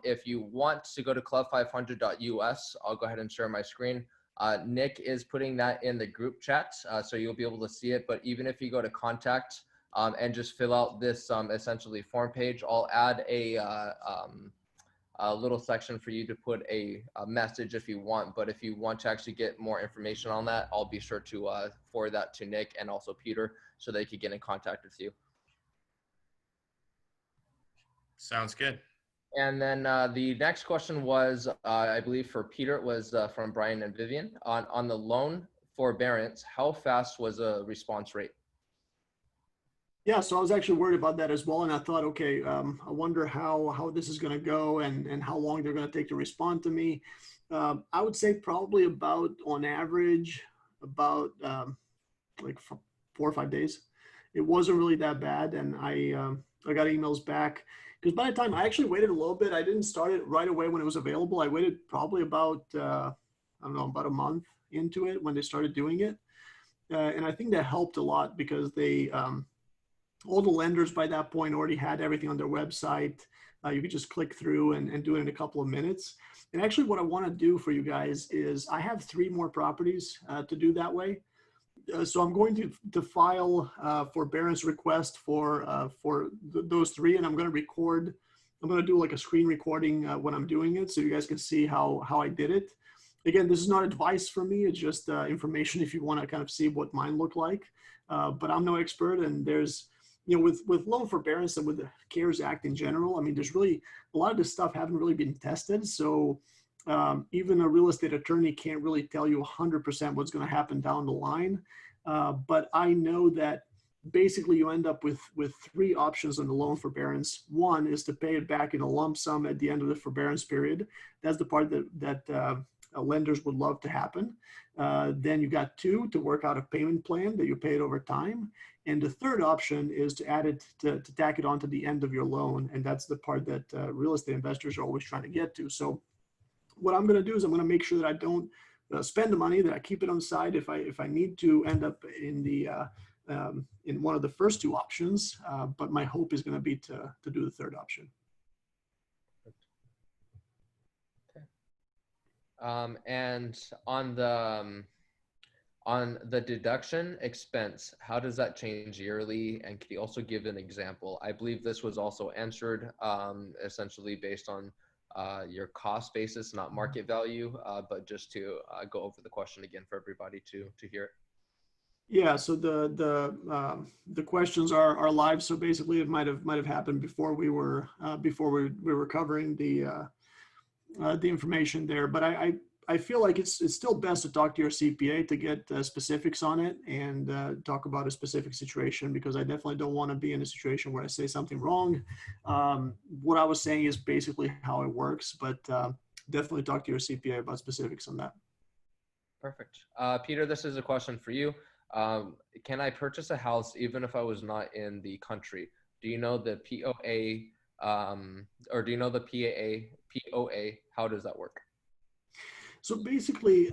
If you want to go to club500.us, I'll go ahead and share my screen. Nick is putting that in the group chat, so you'll be able to see it. But even if you go to contact and just fill out this essentially form page, I'll add a little section for you to put a message if you want. But if you want to actually get more information on that, I'll be sure to forward that to Nick and also Peter so they could get in contact with you. Sounds good. And then the next question was, I believe for Peter, it was from Brian and Vivian. On the loan forbearance, how fast was a response rate? Yeah, so I was actually worried about that as well, and I thought, okay, I wonder how this is going to go and how long they're going to take to respond to me. I would say probably about, on average, about like 4 or 5 days. It wasn't really that bad, and I got emails back because by the time I actually waited a little bit, I didn't start it right away when it was available. I waited probably about I don't know, about a month into it when they started doing it, and I think that helped a lot because they. All the lenders by that point already had everything on their website. You could just click through and do it in a couple of minutes. And actually what I want to do for you guys is I have 3 more properties to do that way. So I'm going to file forbearance request for those 3, and I'm going to record. I'm going to do like a screen recording when I'm doing it so you guys can see how I did it. Again, this is not advice from me. It's just information if you want to kind of see what mine look like. But I'm no expert, and there's, you know, with loan forbearance and with the CARES Act in general, I mean, there's really a lot of this stuff haven't really been tested. So even a real estate attorney can't really tell you 100% what's going to happen down the line. But I know that basically you end up with 3 options on the loan forbearance. One is to pay it back in a lump sum at the end of the forbearance period. That's the part that lenders would love to happen. Then you got 2, to work out a payment plan that you paid over time. And the third option is to add it, to tack it on to the end of your loan. And that's the part that real estate investors are always trying to get to. So what I'm going to do is I'm going to make sure that I don't spend the money, that I keep it on the side if I need to end up in the in one of the first 2 options. But my hope is going to be to do the third option. And on the deduction expense, how does that change yearly? And could you also give an example? I believe this was also answered essentially based on your cost basis, not market value, but just to go over the question again for everybody to hear it. Yeah, so the questions are live. So basically, it might have happened before we were covering the information there. But I feel like it's still best to talk to your CPA to get specifics on it and talk about a specific situation, because I definitely don't want to be in a situation where I say something wrong. What I was saying is basically how it works, but definitely talk to your CPA about specifics on that. Perfect. Peter, this is a question for you. Can I purchase a house even if I was not in the country? Do you know the POA or do you know the POA? How does that work? So basically,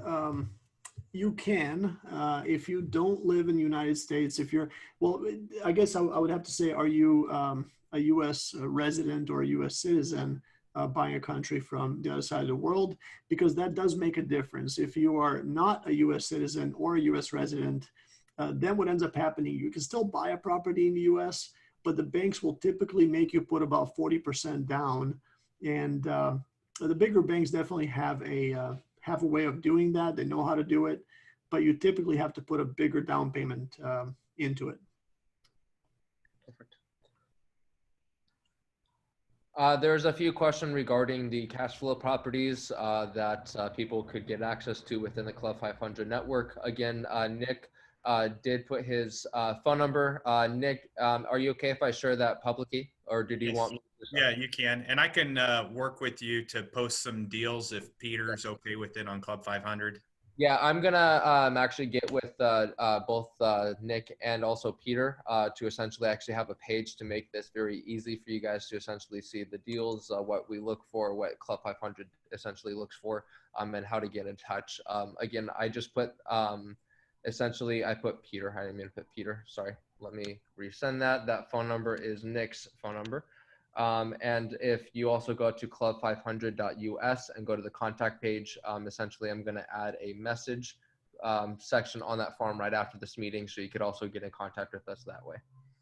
you can, if you don't live in the United States, if you're, well, I guess I would have to say, are you a U.S. resident or a U.S. citizen buying a country from the other side of the world? Because that does make a difference. If you are not a U.S. citizen or a U.S. resident, then what ends up happening, you can still buy a property in the U.S., but the banks will typically make you put about 40% down. And the bigger banks definitely have a way of doing that. They know how to do it, but you typically have to put a bigger down payment into it. Perfect. There's a few questions regarding the cash flow properties that people could get access to within the Club 500 network. Again, Nick did put his phone number. Nick, are you okay if I share that publicly, or did you Yes. want me to? Yeah, you can. And I can work with you to post some deals if Peter's okay with it on Club 500. Yeah, I'm gonna actually get with both Nick and also Peter to essentially actually have a page to make this very easy for you guys to essentially see the deals, what we look for, what Club 500 essentially looks for, and how to get in touch. Again, I just put essentially I put Peter. I didn't mean to put Peter. Sorry. Let me resend that. That phone number is Nick's phone number. And if you also go to club500.us and go to the contact page, essentially I'm going to add a message section on that form right after this meeting, so you could also get in contact with us that way.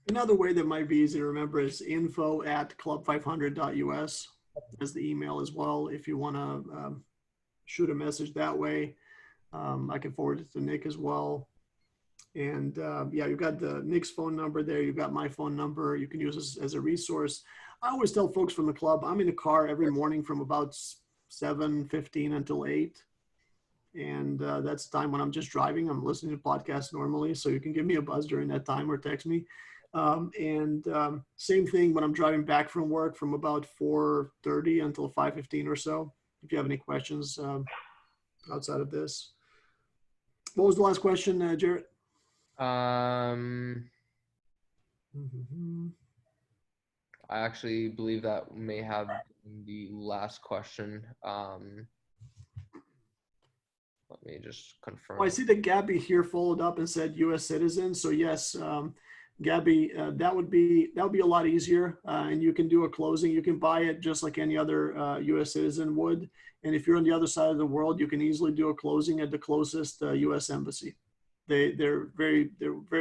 Another way that might be easy to remember is info@club500.us as the email as well. If you want to shoot a message that way, I can forward it to Nick as well. And yeah, you've got the Nick's phone number there. You've got my phone number. You can use this as a resource. I always tell folks from the club, I'm in the car every morning from about 7:15 until 8. And that's the time when I'm just driving. I'm listening to podcasts normally. So you can give me a buzz during that time or text me. Same thing when I'm driving back from work from about 4:30 until 5:15 or so. If you have any questions outside of this. What was the last question, Jarrett? I actually believe that may have been the last question. Let me just confirm. Oh, I see that Gabby here followed up and said U.S. citizen. So yes, Gabby, that would be a lot easier, and you can do a closing. You can buy it just like any other U.S. citizen would. And if you're on the other side of the world, you can easily do a closing at the closest U.S. embassy. They're very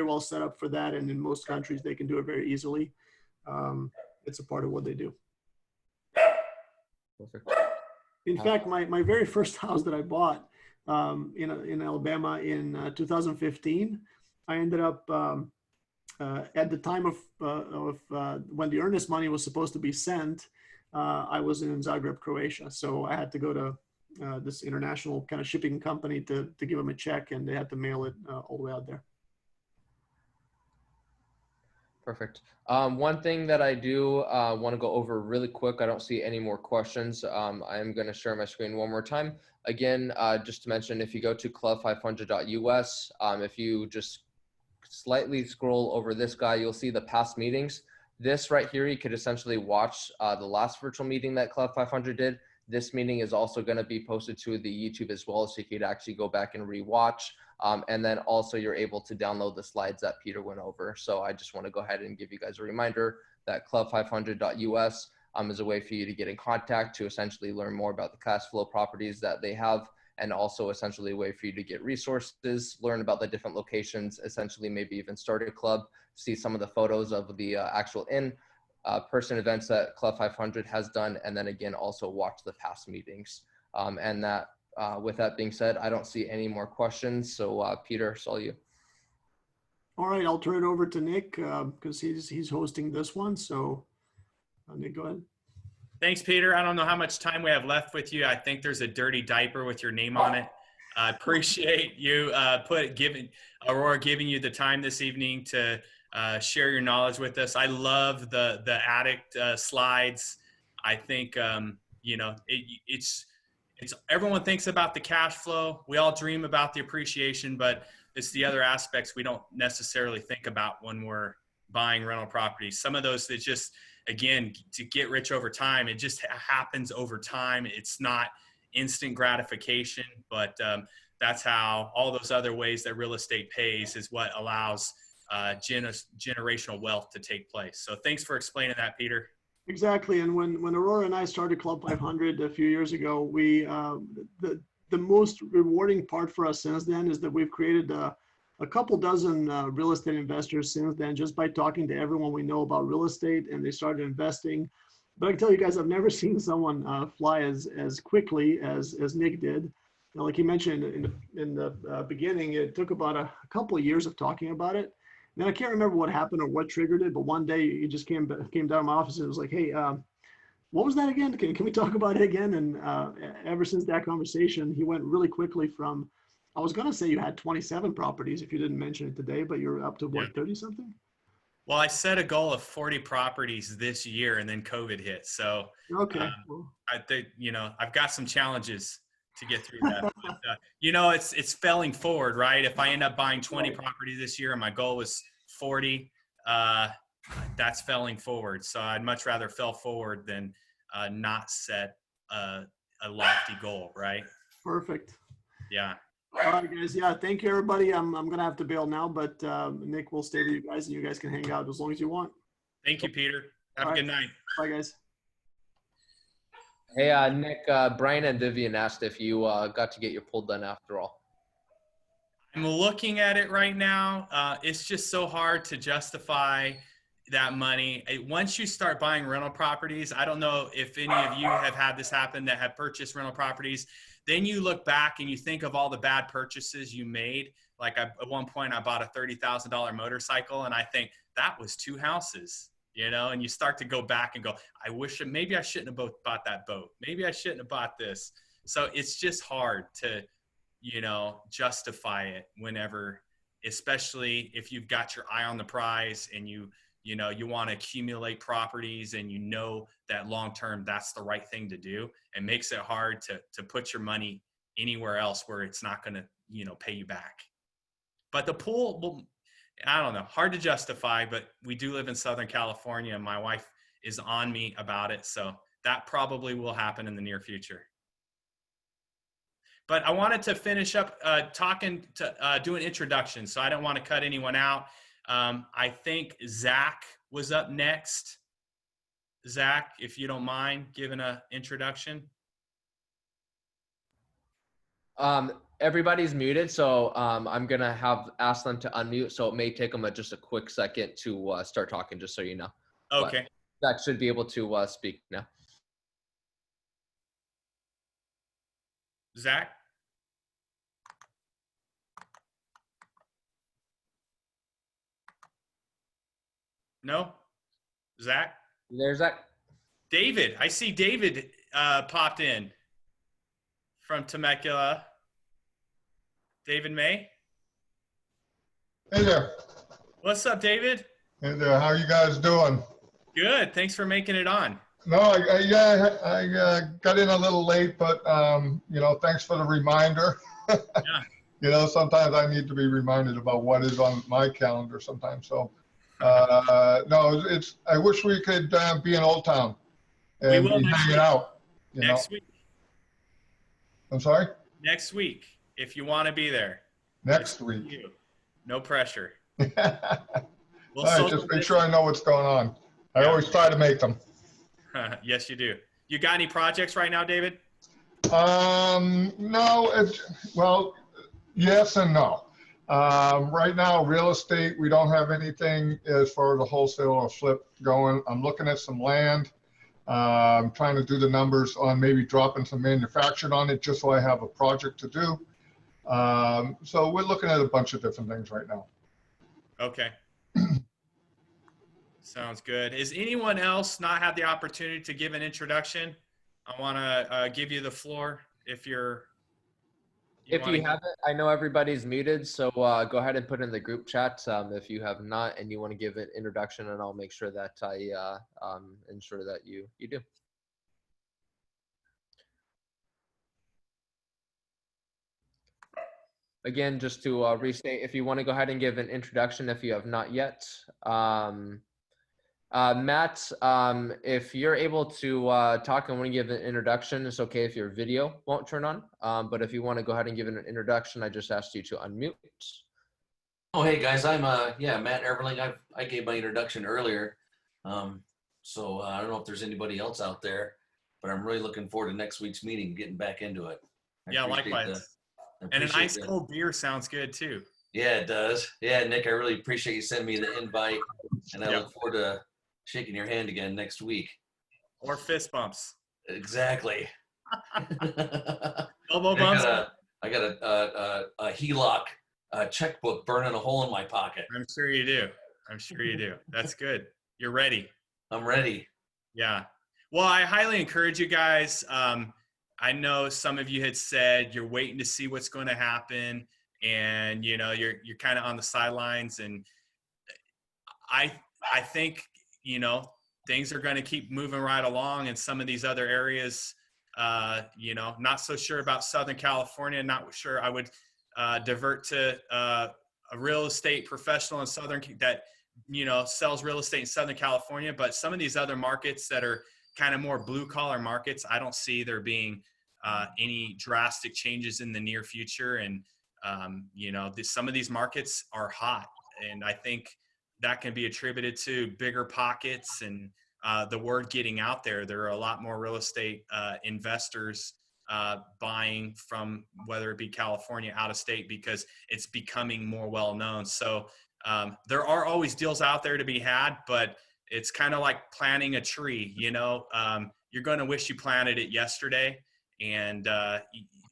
well set up for that, and in most countries they can do it very easily. It's a part of what they do. Perfect. In fact, my very first house that I bought in Alabama in 2015, I ended up at the time of when the earnest money was supposed to be sent, I was in Zagreb, Croatia. So I had to go to this international kind of shipping company to give them a check, and they had to mail it all the way out there. Perfect. One thing that I do want to go over really quick, I don't see any more questions. I'm going to share my screen one more time. Again, just to mention, if you go to club500.us, if you just slightly scroll over this guy, you'll see the past meetings. This right here, you could essentially watch the last virtual meeting that Club 500 did. This meeting is also going to be posted to the YouTube as well, so you could actually go back and rewatch. And then also you're able to download the slides that Peter went over. So I just want to go ahead and give you guys a reminder that club500.us is a way for you to get in contact to essentially learn more about the cash flow properties that they have, and also essentially a way for you to get resources, learn about the different locations, essentially maybe even start a club, see some of the photos of the actual in-person events that Club 500 has done, and then again, also watch the past meetings. And that, with that being said, I don't see any more questions. So Peter, it's all you. All right, I'll turn it over to Nick because he's hosting this one. So Nick, go ahead. Thanks, Peter. I don't know how much time we have left with you. I think there's a dirty diaper with your name on it. I appreciate you Aurora giving you the time this evening to share your knowledge with us. I love the addict slides. I think it's everyone thinks about the cash flow. We all dream about the appreciation, but it's the other aspects we don't necessarily think about when we're buying rental properties. Some of those that just, again, to get rich over time, it just happens over time. It's not instant gratification, but that's how all those other ways that real estate pays is what allows generational wealth to take place. So thanks for explaining that, Peter. Exactly. And when Aurora and I started Club 500 a few years ago, we the most rewarding part for us since then is that we've created a couple dozen real estate investors since then, just by talking to everyone we know about real estate, and they started investing. But I can tell you guys, I've never seen someone fly as quickly as Nick did. You know, like he mentioned in the beginning, it took about a couple of years of talking about it. And I can't remember what happened or what triggered it, but one day he just came down to my office and was like, hey, What was that again? Can we talk about it again? And ever since that conversation, he went really quickly from, I was going to say you had 27 properties if you didn't mention it today, but you're up to what, 30 something? Well, I set a goal of 40 properties this year, and then COVID hit. So, okay, I think, you know, I've got some challenges to get through that. But, you know, it's failing forward, right? If I end up buying 20 properties this year and my goal was 40, that's failing forward. So I'd much rather fail forward than not set a lofty goal, right? Perfect. Yeah. All right, guys. Yeah, thank you, everybody. I'm gonna have to bail now, but Nick will stay with you guys, and you guys can hang out as long as you want. Thank you, Peter. Have a good night. Bye, guys. Hey, Nick, Brian and Vivian asked if you got to get your pull done after all. I'm looking at it right now. It's just so hard to justify that money. Once you start buying rental properties, I don't know if any of you have had this happen that have purchased rental properties. Then you look back and you think of all the bad purchases you made. Like at one point I bought a $30,000 motorcycle and I think that was 2 houses, you know, and you start to go back and go, I wish maybe I shouldn't have bought that boat. Maybe I shouldn't have bought this. So it's just hard to, you know, justify it whenever, especially if you've got your eye on the prize and you know, you want to accumulate properties and you know that long-term that's the right thing to do. It makes it hard to put your money anywhere else where it's not going to, you know, pay you back. But the pool, well, I don't know, hard to justify, but we do live in Southern California and my wife is on me about it. So that probably will happen in the near future. But I wanted to finish up do an introduction. So I don't want to cut anyone out. I think Zach was up next. Zach, if you don't mind giving an introduction. Everybody's muted, so I'm going to ask them to unmute. So it may take them just a quick second to start talking, just so you know. Okay. But Zach should be able to speak now. Zach? No? Zach? There's Zach. David. I see David popped in from Temecula. David May? Hey there. What's up, David? Hey there. How are you guys doing? Good. Thanks for making it on. No, I got in a little late, but, you know, thanks for the reminder. Yeah. You know, sometimes I need to be reminded about what is on my calendar sometimes. So, no, I wish we could be in Old Town and be hanging out. Next week. I'm sorry? Next week, if you want to be there. Next week. No pressure. All right, just make sure I know what's going on. I always try to make them. Yes, you do. You got any projects right now, David? No, well, yes and no. Right now, real estate, we don't have anything as far as the wholesale or flip going. I'm looking at some land. I'm trying to do the numbers on maybe dropping some manufactured on it just so I have a project to do. So we're looking at a bunch of different things right now. Okay. Sounds good. Is anyone else not had the opportunity to give an introduction? I want to give you the floor if you're. If you haven't, I know everybody's muted, so go ahead and put in the group chat if you have not and you want to give an introduction, and I'll make sure that I ensure that you do. Again, just to restate, if you want to go ahead and give an introduction if you have not yet. Matt, if you're able to talk and want to give an introduction, it's okay if your video won't turn on. But if you want to go ahead and give an introduction, I just asked you to unmute. Oh, hey guys, I'm Matt Everling. I gave my introduction earlier. So I don't know if there's anybody else out there, but I'm really looking forward to next week's meeting, getting back into it. Yeah, likewise. And an ice cold beer sounds good too. Yeah, it does. Yeah, Nick, I really appreciate you sending me the invite, and I look forward to shaking your hand again next week. Or fist bumps. Exactly. Elbow bumps. I got a HELOC checkbook burning a hole in my pocket. I'm sure you do. I'm sure you do. That's good. You're ready. I'm ready. Yeah. Well, I highly encourage you guys. I know some of you had said you're waiting to see what's going to happen, and you know you're kind of on the sidelines. And I think things are going to keep moving right along in some of these other areas. Not so sure about Southern California. Not sure I would divert to a real estate professional in Southern that sells real estate in Southern California. But some of these other markets that are kind of more blue collar markets, I don't see there being any drastic changes in the near future. And some of these markets are hot, and I think that can be attributed to bigger pockets and the word getting out there. There are a lot more real estate investors buying from whether it be California, out of state, because it's becoming more well known. So there are always deals out there to be had, but it's kind of like planting a tree. You're going to wish you planted it yesterday, and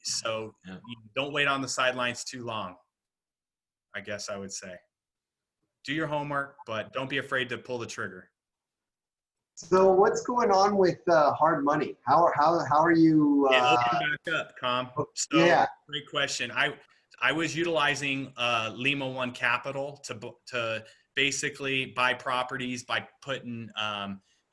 so you don't wait on the sidelines too long, I guess I would say. Do your homework, but don't be afraid to pull the trigger. So what's going on with hard money? How are you? It opened back up, Com. So yeah. Great question. I was utilizing Lima One Capital to basically buy properties by putting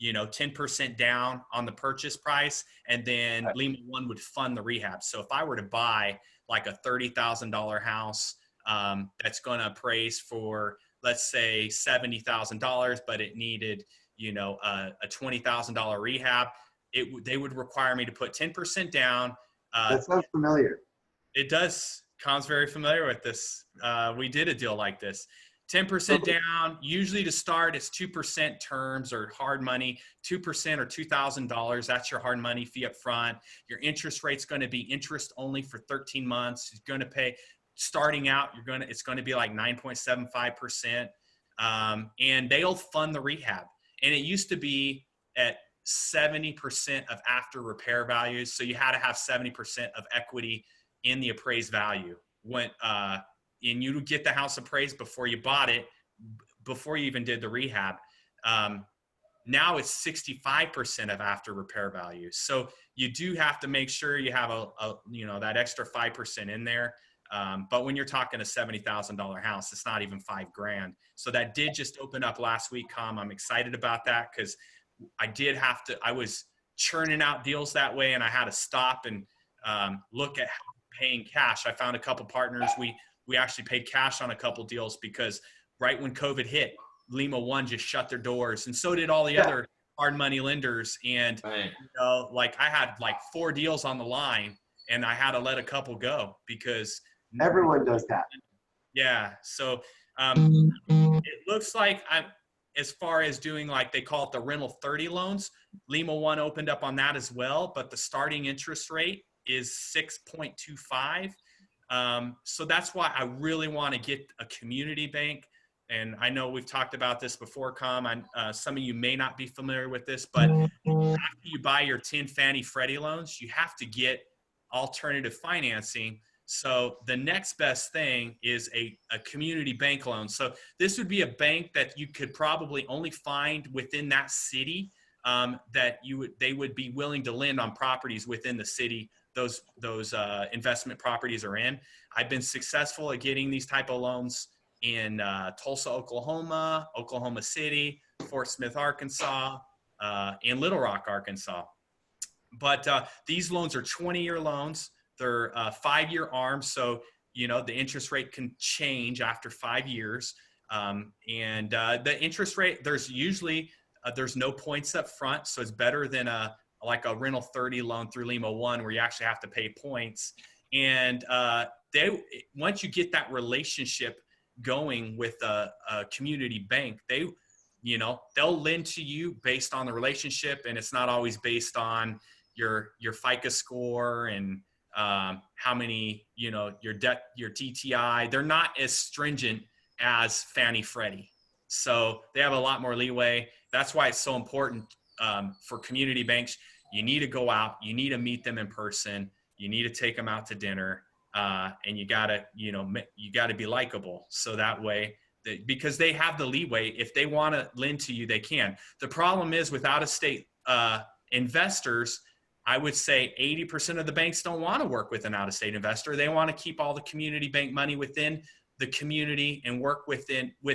10% down on the purchase price, and then Lima One would fund the rehab. So if I were to buy like a $30,000 house that's going to appraise for, let's say, $70,000, but it needed a $20,000 rehab, they would require me to put 10% down. That sounds familiar. It does. Com's very familiar with this. We did a deal like this. 10% down. Usually to start, it's 2% terms or hard money. 2% or $2,000. That's your hard money fee up front. Your interest rate's going to be interest only for 13 months. You're going to pay. Starting out, it's going to be like 9.75%, and they'll fund the rehab. And it used to be at 70% of after repair values, so you had to have 70% of equity in the appraised value. And you would get the house appraised before you bought it, before you even did the rehab. Now it's 65% of after repair value. So you do have to make sure you have that extra 5% in there. But when you're talking a $70,000 house, it's not even $5,000. So that did just open up last week, Com. I'm excited about that because I was churning out deals that way, and I had to stop and look at paying cash. I found a couple partners. We actually paid cash on a couple deals because right when COVID hit, Lima One just shut their doors, and so did all the other hard money lenders. And I had like 4 deals on the line, and I had to let a couple go because everyone does that. Yeah. So it looks like as far as doing, like they call it the rental 30 loans, Lima One opened up on that as well, but the starting interest rate is 6.25. So that's why I really want to get a community bank. And I know we've talked about this before, Com. Some of you may not be familiar with this, but after you buy your 10 Fannie Freddie loans, you have to get alternative financing. So the next best thing is a community bank loan. So this would be a bank that you could probably only find within that city, that they would be willing to lend on properties within the city those investment properties are in. I've been successful at getting these type of loans in Tulsa, Oklahoma, Oklahoma City, Fort Smith, Arkansas, and Little Rock, Arkansas. But these loans are 20-year loans. They're 5-year arms, so the interest rate can change after 5 years. And the interest rate, there's usually there's no points up front, so it's better than like a rental 30 loan through Lima One where you actually have to pay points. And once you get that relationship going with a community bank, they'll lend to you based on the relationship, and it's not always based on your FICO score and how many, your debt, your DTI. They're not as stringent as Fannie Freddie. So they have a lot more leeway. That's why it's so important for community banks. You need to go out, you need to meet them in person, you need to take them out to dinner, and you gotta be likable. So that way, because they have the leeway, if they want to lend to you, they can. The problem is with out-of-state investors, I would say 80% of the banks don't want to work with an out-of-state investor. They want to keep all the community bank money within the community and work with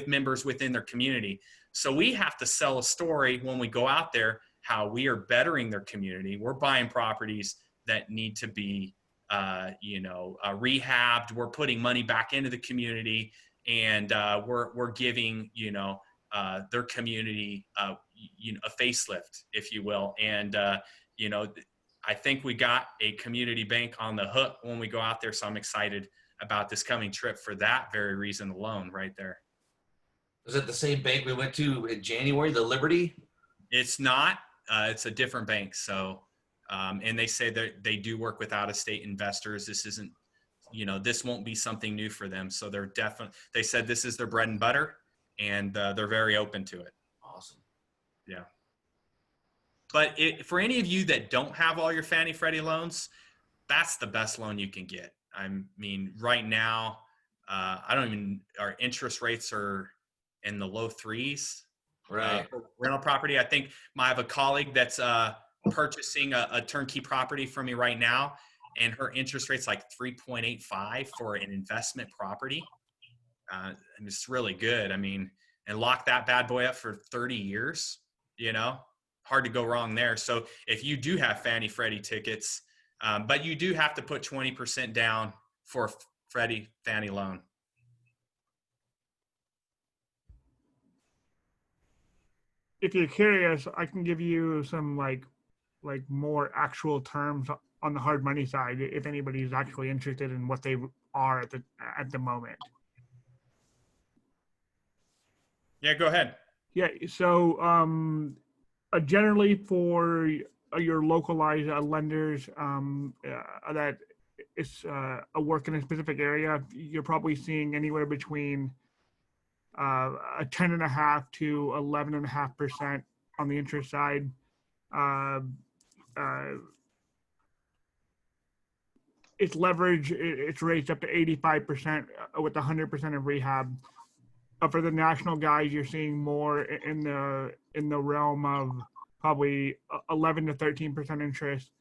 members within their community. So we have to sell a story when we go out there, how we are bettering their community. We're buying properties that need to be, rehabbed. We're putting money back into the community, and we're giving, their community, a facelift, if you will. And, I think we got a community bank on the hook when we go out there. So I'm excited about this coming trip for that very reason alone right there. Is it the same bank we went to in January, the Liberty? It's not. It's a different bank. So, and they say that they do work with out-of-state investors. This isn't, this won't be something new for them. So they're definitely, they said this is their bread and butter, and they're very open to it. Awesome. Yeah. But for any of you that don't have all your Fannie Freddie loans, that's the best loan you can get. I mean, right now, our interest rates are in the low 3s. Right. For rental property. I think I have a colleague that's purchasing a turnkey property from me right now, and her interest rate's like 3.85 for an investment property. And it's really good. I mean, and lock that bad boy up for 30 years, hard to go wrong there. So if you do have Fannie Freddie tickets, but you do have to put 20% down for a Fannie loan. If you're curious, I can give you some like more actual terms on the hard money side if anybody's actually interested in what they are at the moment. Yeah, go ahead. Yeah, so generally for your localized lenders that is a work in a specific area, you're probably seeing anywhere between a 10.5 to 11.5% on the interest side. Its leverage, it's raised up to 85% with 100% of rehab. For the national guys, you're seeing more in the realm of probably 11 to 13% interest,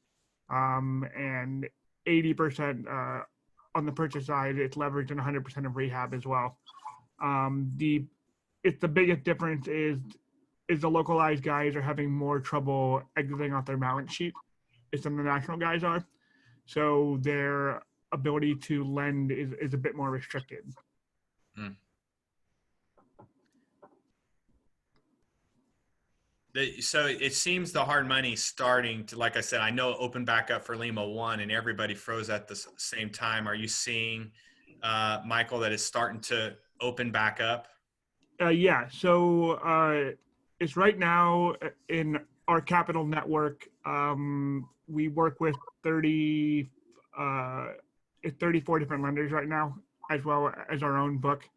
and 80% on the purchase side. It's leveraged and 100% of rehab as well. The biggest difference is the localized guys are having more trouble exiting off their balance sheet than the national guys are. So their ability to lend is a bit more restricted. Hmm. So it seems the hard money's starting to, like I said, I know it opened back up for Lima 1 and everybody froze at the same time. Are you seeing, Michael, that it's starting to open back up? Yeah, so it's right now in our capital network. We work with 34 different lenders right now, as well as our own book.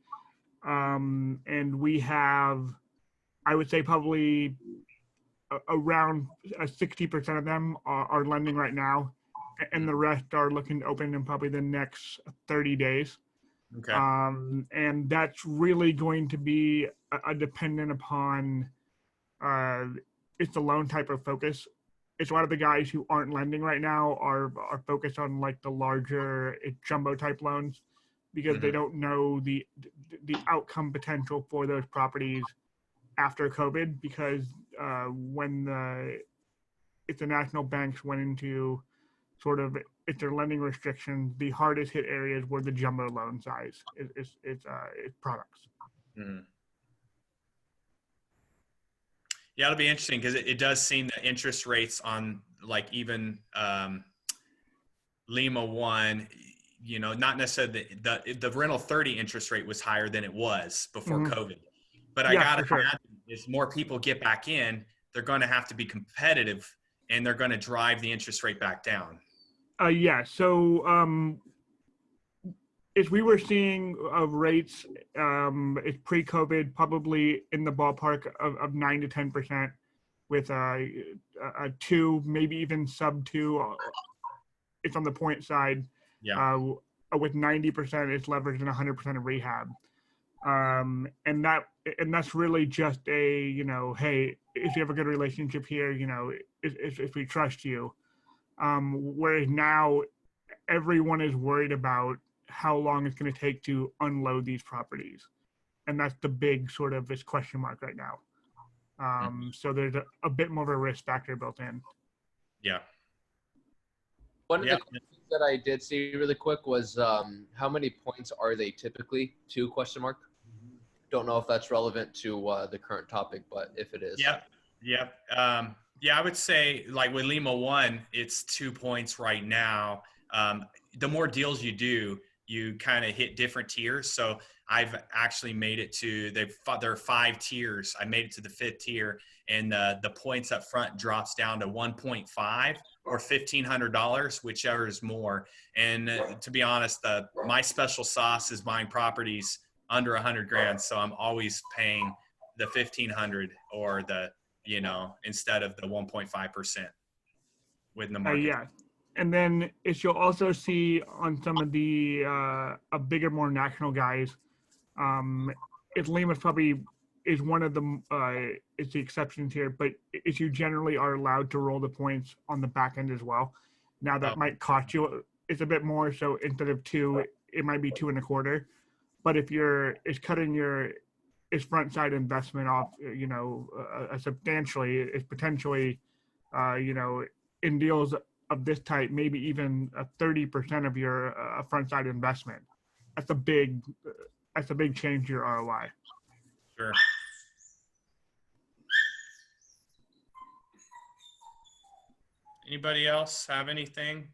And we have, I would say, probably around 60% of them are lending right now, and the rest are looking to open in probably the next 30 days. Okay. And that's really going to be a dependent upon it's the loan type of focus. It's a lot of the guys who aren't lending right now are focused on like the larger jumbo type loans, because they don't know the outcome potential for those properties after COVID, because when the national banks went into sort of it's their lending restrictions, the hardest hit areas were the jumbo loan size. It's products. Mm-hmm. Yeah, it'll be interesting because it does seem that interest rates on like even Lima 1, not necessarily the rental 30 interest rate was higher than it was before COVID. But I got to imagine if more people get back in, they're going to have to be competitive, and they're going to drive the interest rate back down. Yeah. So if we were seeing rates, it's pre-COVID, probably in the ballpark of 9 to 10%, with a 2, maybe even sub 2. It's on the point side. Yeah. With 90%, it's leveraged and 100% of rehab. And that's really just a, hey, if you have a good relationship here, if we trust you. Whereas now everyone is worried about how long it's going to take to unload these properties. And that's the big sort of this question mark right now. So there's a bit more of a risk factor built in. Yeah. One of the questions that I did see really quick was how many points are they typically? 2 question mark. Don't know if that's relevant to the current topic, but if it is. Yep. Yeah, I would say like with Lima 1, it's 2 points right now. The more deals you do, you kind of hit different tiers. So I've actually made it to, there are 5 tiers. I made it to the 5th tier, and the points up front drops down to 1.5 or $1,500, whichever is more. And to be honest, my special sauce is buying properties under 100 grand. So I'm always paying the 1,500 or the, instead of the 1.5% within the market. Yeah. And then as you'll also see on some of the bigger, more national guys, Lima's probably is one of the it's the exceptions here, but if you generally are allowed to roll the points on the back end as well. Now that might cost you it's a bit more, so instead of 2, it might be 2.25. But if it's cutting your front side investment off, substantially, it's potentially, in deals of this type, maybe even 30% of your front side investment. That's a big change to your ROI. Sure. Anybody else have anything?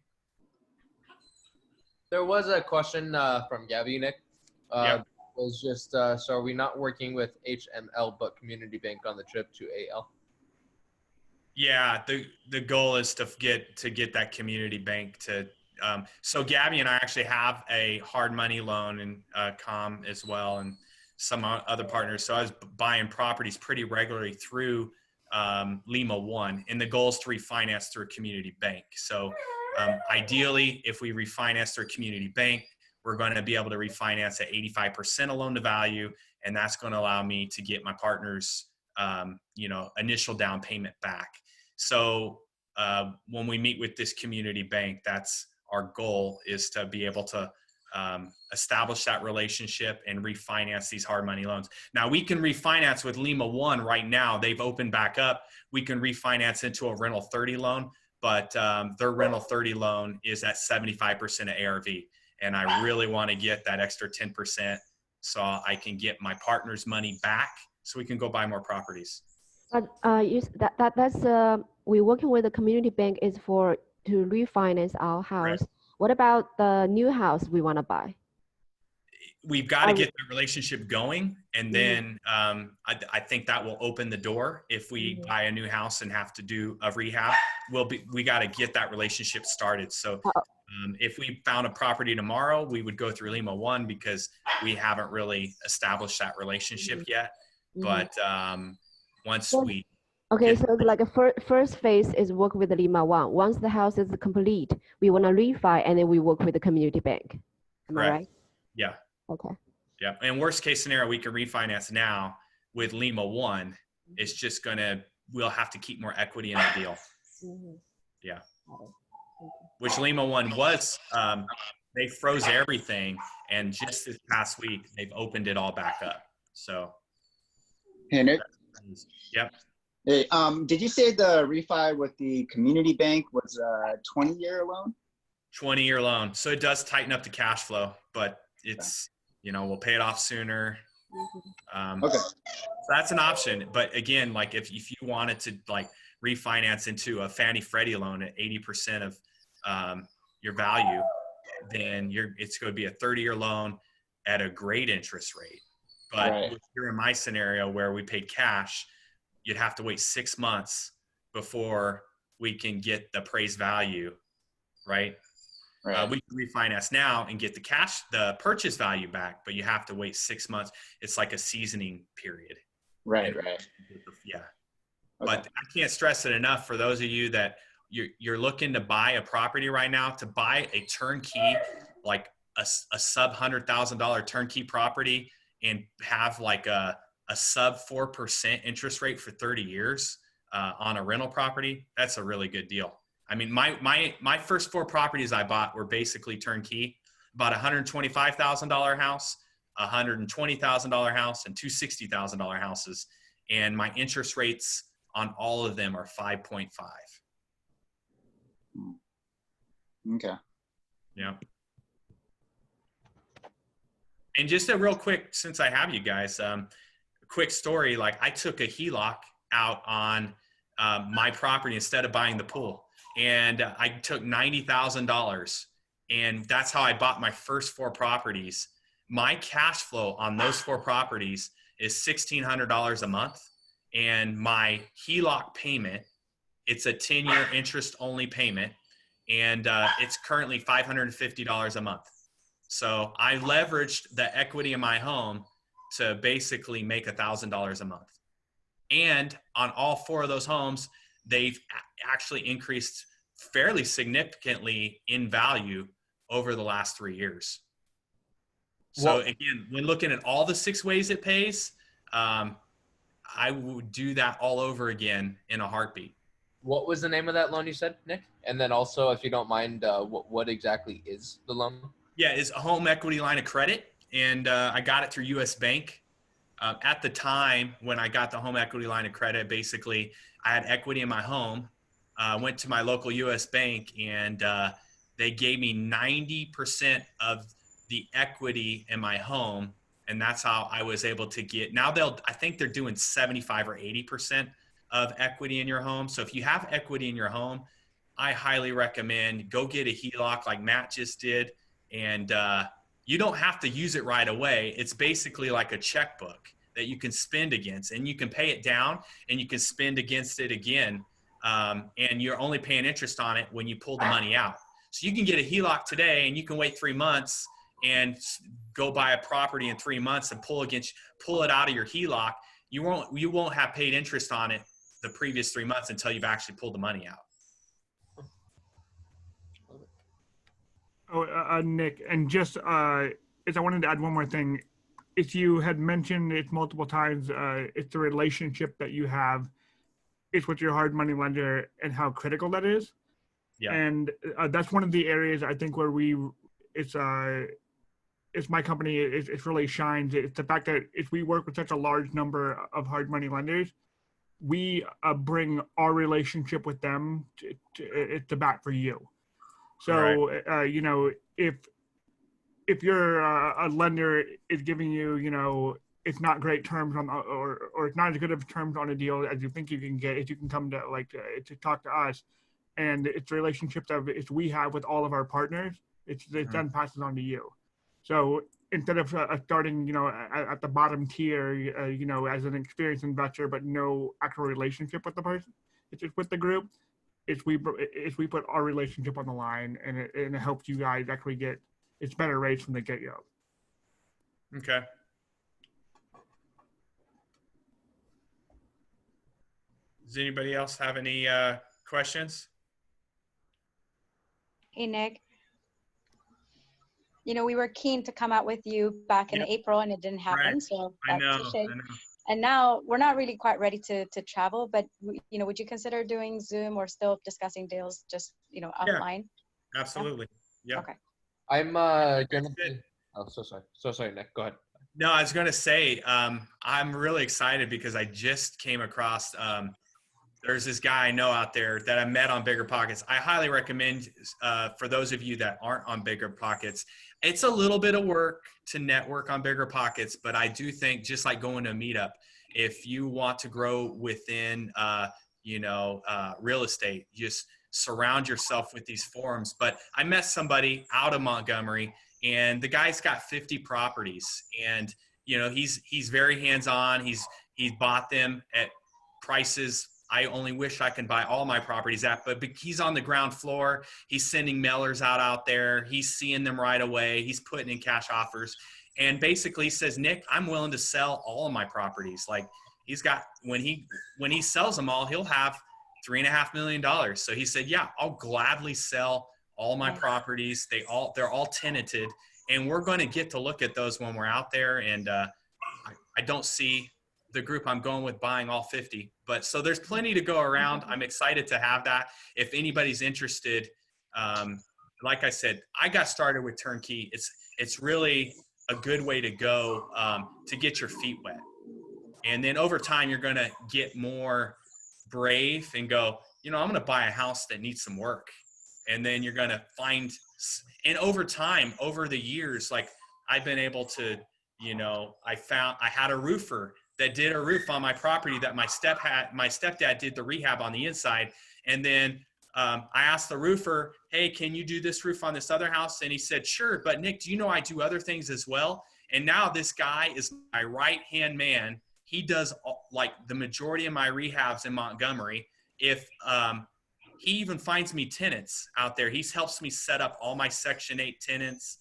There was a question from Gabby, Nick. Was just, so are we not working with HML but Community Bank on the trip to AL? Yeah, the goal is to get that community bank to. So Gabby and I actually have a hard money loan in COM as well, and some other partners. So I was buying properties pretty regularly through Lima 1, and the goal is to refinance through a community bank. So ideally, if we refinance through a community bank, we're going to be able to refinance at 85% of loan to value, and that's going to allow me to get my partner's initial down payment back. So when we meet with this community bank, that's our goal, is to be able to establish that relationship and refinance these hard money loans. Now we can refinance with Lima 1 right now. They've opened back up. We can refinance into a rental 30 loan, but their rental 30 loan is at 75% of ARV. And I really want to get that extra 10% so I can get my partner's money back so we can go buy more properties. But that's we're working with the community bank is to refinance our house. Right. What about the new house we want to buy? We've got to get the relationship going, and then I think that will open the door. If we buy a new house and have to do a rehab, we got to get that relationship started. So if we found a property tomorrow, we would go through Lima 1 because we haven't really established that relationship yet. But once we so like a first phase is work with the Lima 1. Once the house is complete, we want to refi, and then we work with the community bank. Am I right? Yeah. Okay. Yeah. And worst case scenario, we can refinance now with Lima 1. It's just we'll have to keep more equity in the deal. Yeah. Which Lima 1 was, they froze everything. And just this past week, they've opened it all back up. So. Hey, Nick. Yep. Hey, did you say the refi with the community bank was a 20-year loan? 20-year loan. So it does tighten up the cash flow, but it's, we'll pay it off sooner. Okay. So that's an option. But again, like if you wanted to like refinance into a Fannie Freddie loan at 80% of your value, then it's going to be a 30-year loan at a great interest rate. But if you're in my scenario where we paid cash, you'd have to wait 6 months before we can get the appraised value, right? We can refinance now and get the purchase value back, but you have to wait 6 months. It's like a seasoning period. Right. Yeah. But I can't stress it enough for those of you that you're looking to buy a property right now, to buy a turnkey, like a sub $100,000 turnkey property and have like a sub 4% interest rate for 30 years on a rental property, that's a really good deal. I mean, my first 4 properties I bought were basically turnkey. About $125,000 house, $120,000 house, and 2 $60,000 houses. And my interest rates on all of them are 5.5. Okay. Yeah. And just a real quick, since I have you guys, quick story. Like I took a HELOC out on my property instead of buying the pool. And I took $90,000, and that's how I bought my first 4 properties. My cash flow on those 4 properties is $1,600 a month. And my HELOC payment, it's a 10-year interest only payment. And it's currently $550 a month. So I leveraged the equity in my home to basically make $1,000 a month. And on all 4 of those homes, they've actually increased fairly significantly in value over the last 3 years. So again, when looking at all the 6 ways it pays, I would do that all over again in a heartbeat. What was the name of that loan you said, Nick? And then also, if you don't mind, what exactly is the loan? Yeah, it's a home equity line of credit, and I got it through U.S. Bank. At the time when I got the home equity line of credit, basically I had equity in my home, went to my local U.S. Bank, and they gave me 90% of the equity in my home. And that's how I was able to get, now I think they're doing 75 or 80% of equity in your home. So if you have equity in your home, I highly recommend go get a HELOC like Matt just did. And you don't have to use it right away. It's basically like a checkbook that you can spend against, and you can pay it down and you can spend against it again. And you're only paying interest on it when you pull the money out. So you can get a HELOC today and you can wait 3 months and go buy a property in 3 months and pull it out of your HELOC. You won't have paid interest on it the previous 3 months until you've actually pulled the money out. Oh, Nick, and just I wanted to add one more thing. If you had mentioned it multiple times, it's the relationship that you have, it's with your hard money lender and how critical that is. Yeah. And that's one of the areas I think where it's my company, it really shines. It's the fact that if we work with such a large number of hard money lenders, we bring our relationship with them to bat for you. So, right. You know, if you're a lender is giving you, you know, it's not great terms on, or it's not as good of terms on a deal as you think you can get, if you can come to to talk to us, and it's a relationship that we have with all of our partners, it then passes on to you. So instead of starting, you know, at the bottom tier, you know, as an experienced investor, but no actual relationship with the person, it's just with the group. We put our relationship on the line, and it helps you guys actually get it's better rates from the get-go. Okay. Does anybody else have any questions? Hey, Nick. You know, we were keen to come out with you back in April, and it didn't happen. Right. So that's a shame. I know. And now we're not really quite ready to travel, but you know, would you consider doing Zoom or still discussing deals just, you know, offline? Yeah, absolutely. Yeah. Okay. I'm gonna be, oh, so sorry, Nick, go ahead. No, I was gonna say, I'm really excited because I just came across, there's this guy I know out there that I met on Bigger Pockets. I highly recommend for those of you that aren't on Bigger Pockets, it's a little bit of work to network on Bigger Pockets, but I do think just like going to a meetup, if you want to grow within, real estate, just surround yourself with these forums. But I met somebody out of Montgomery, and the guy's got 50 properties, and you know, he's very hands-on. He's bought them at prices I only wish I could buy all my properties at, but he's on the ground floor. He's sending mailers out there. He's seeing them right away. He's putting in cash offers, and basically says, Nick, I'm willing to sell all of my properties. Like he's got, when he sells them all, he'll have $3.5 million. So he said, yeah, I'll gladly sell all my properties. They're all tenanted, and we're going to get to look at those when we're out there. And I don't see the group I'm going with buying all 50. But so there's plenty to go around. I'm excited to have that. If anybody's interested, like I said, I got started with turnkey. It's really a good way to go to get your feet wet. And then over time, you're going to get more brave and go, I'm going to buy a house that needs some work. And then you're going to find, and over time, over the years, like I've been able to, I had a roofer that did a roof on my property that my stepdad did the rehab on the inside. And then I asked the roofer, hey, can you do this roof on this other house? And he said, sure. But Nick, do you know I do other things as well? And now this guy is my right-hand man. He does like the majority of my rehabs in Montgomery. If he even finds me tenants out there, he helps me set up all my Section 8 tenants.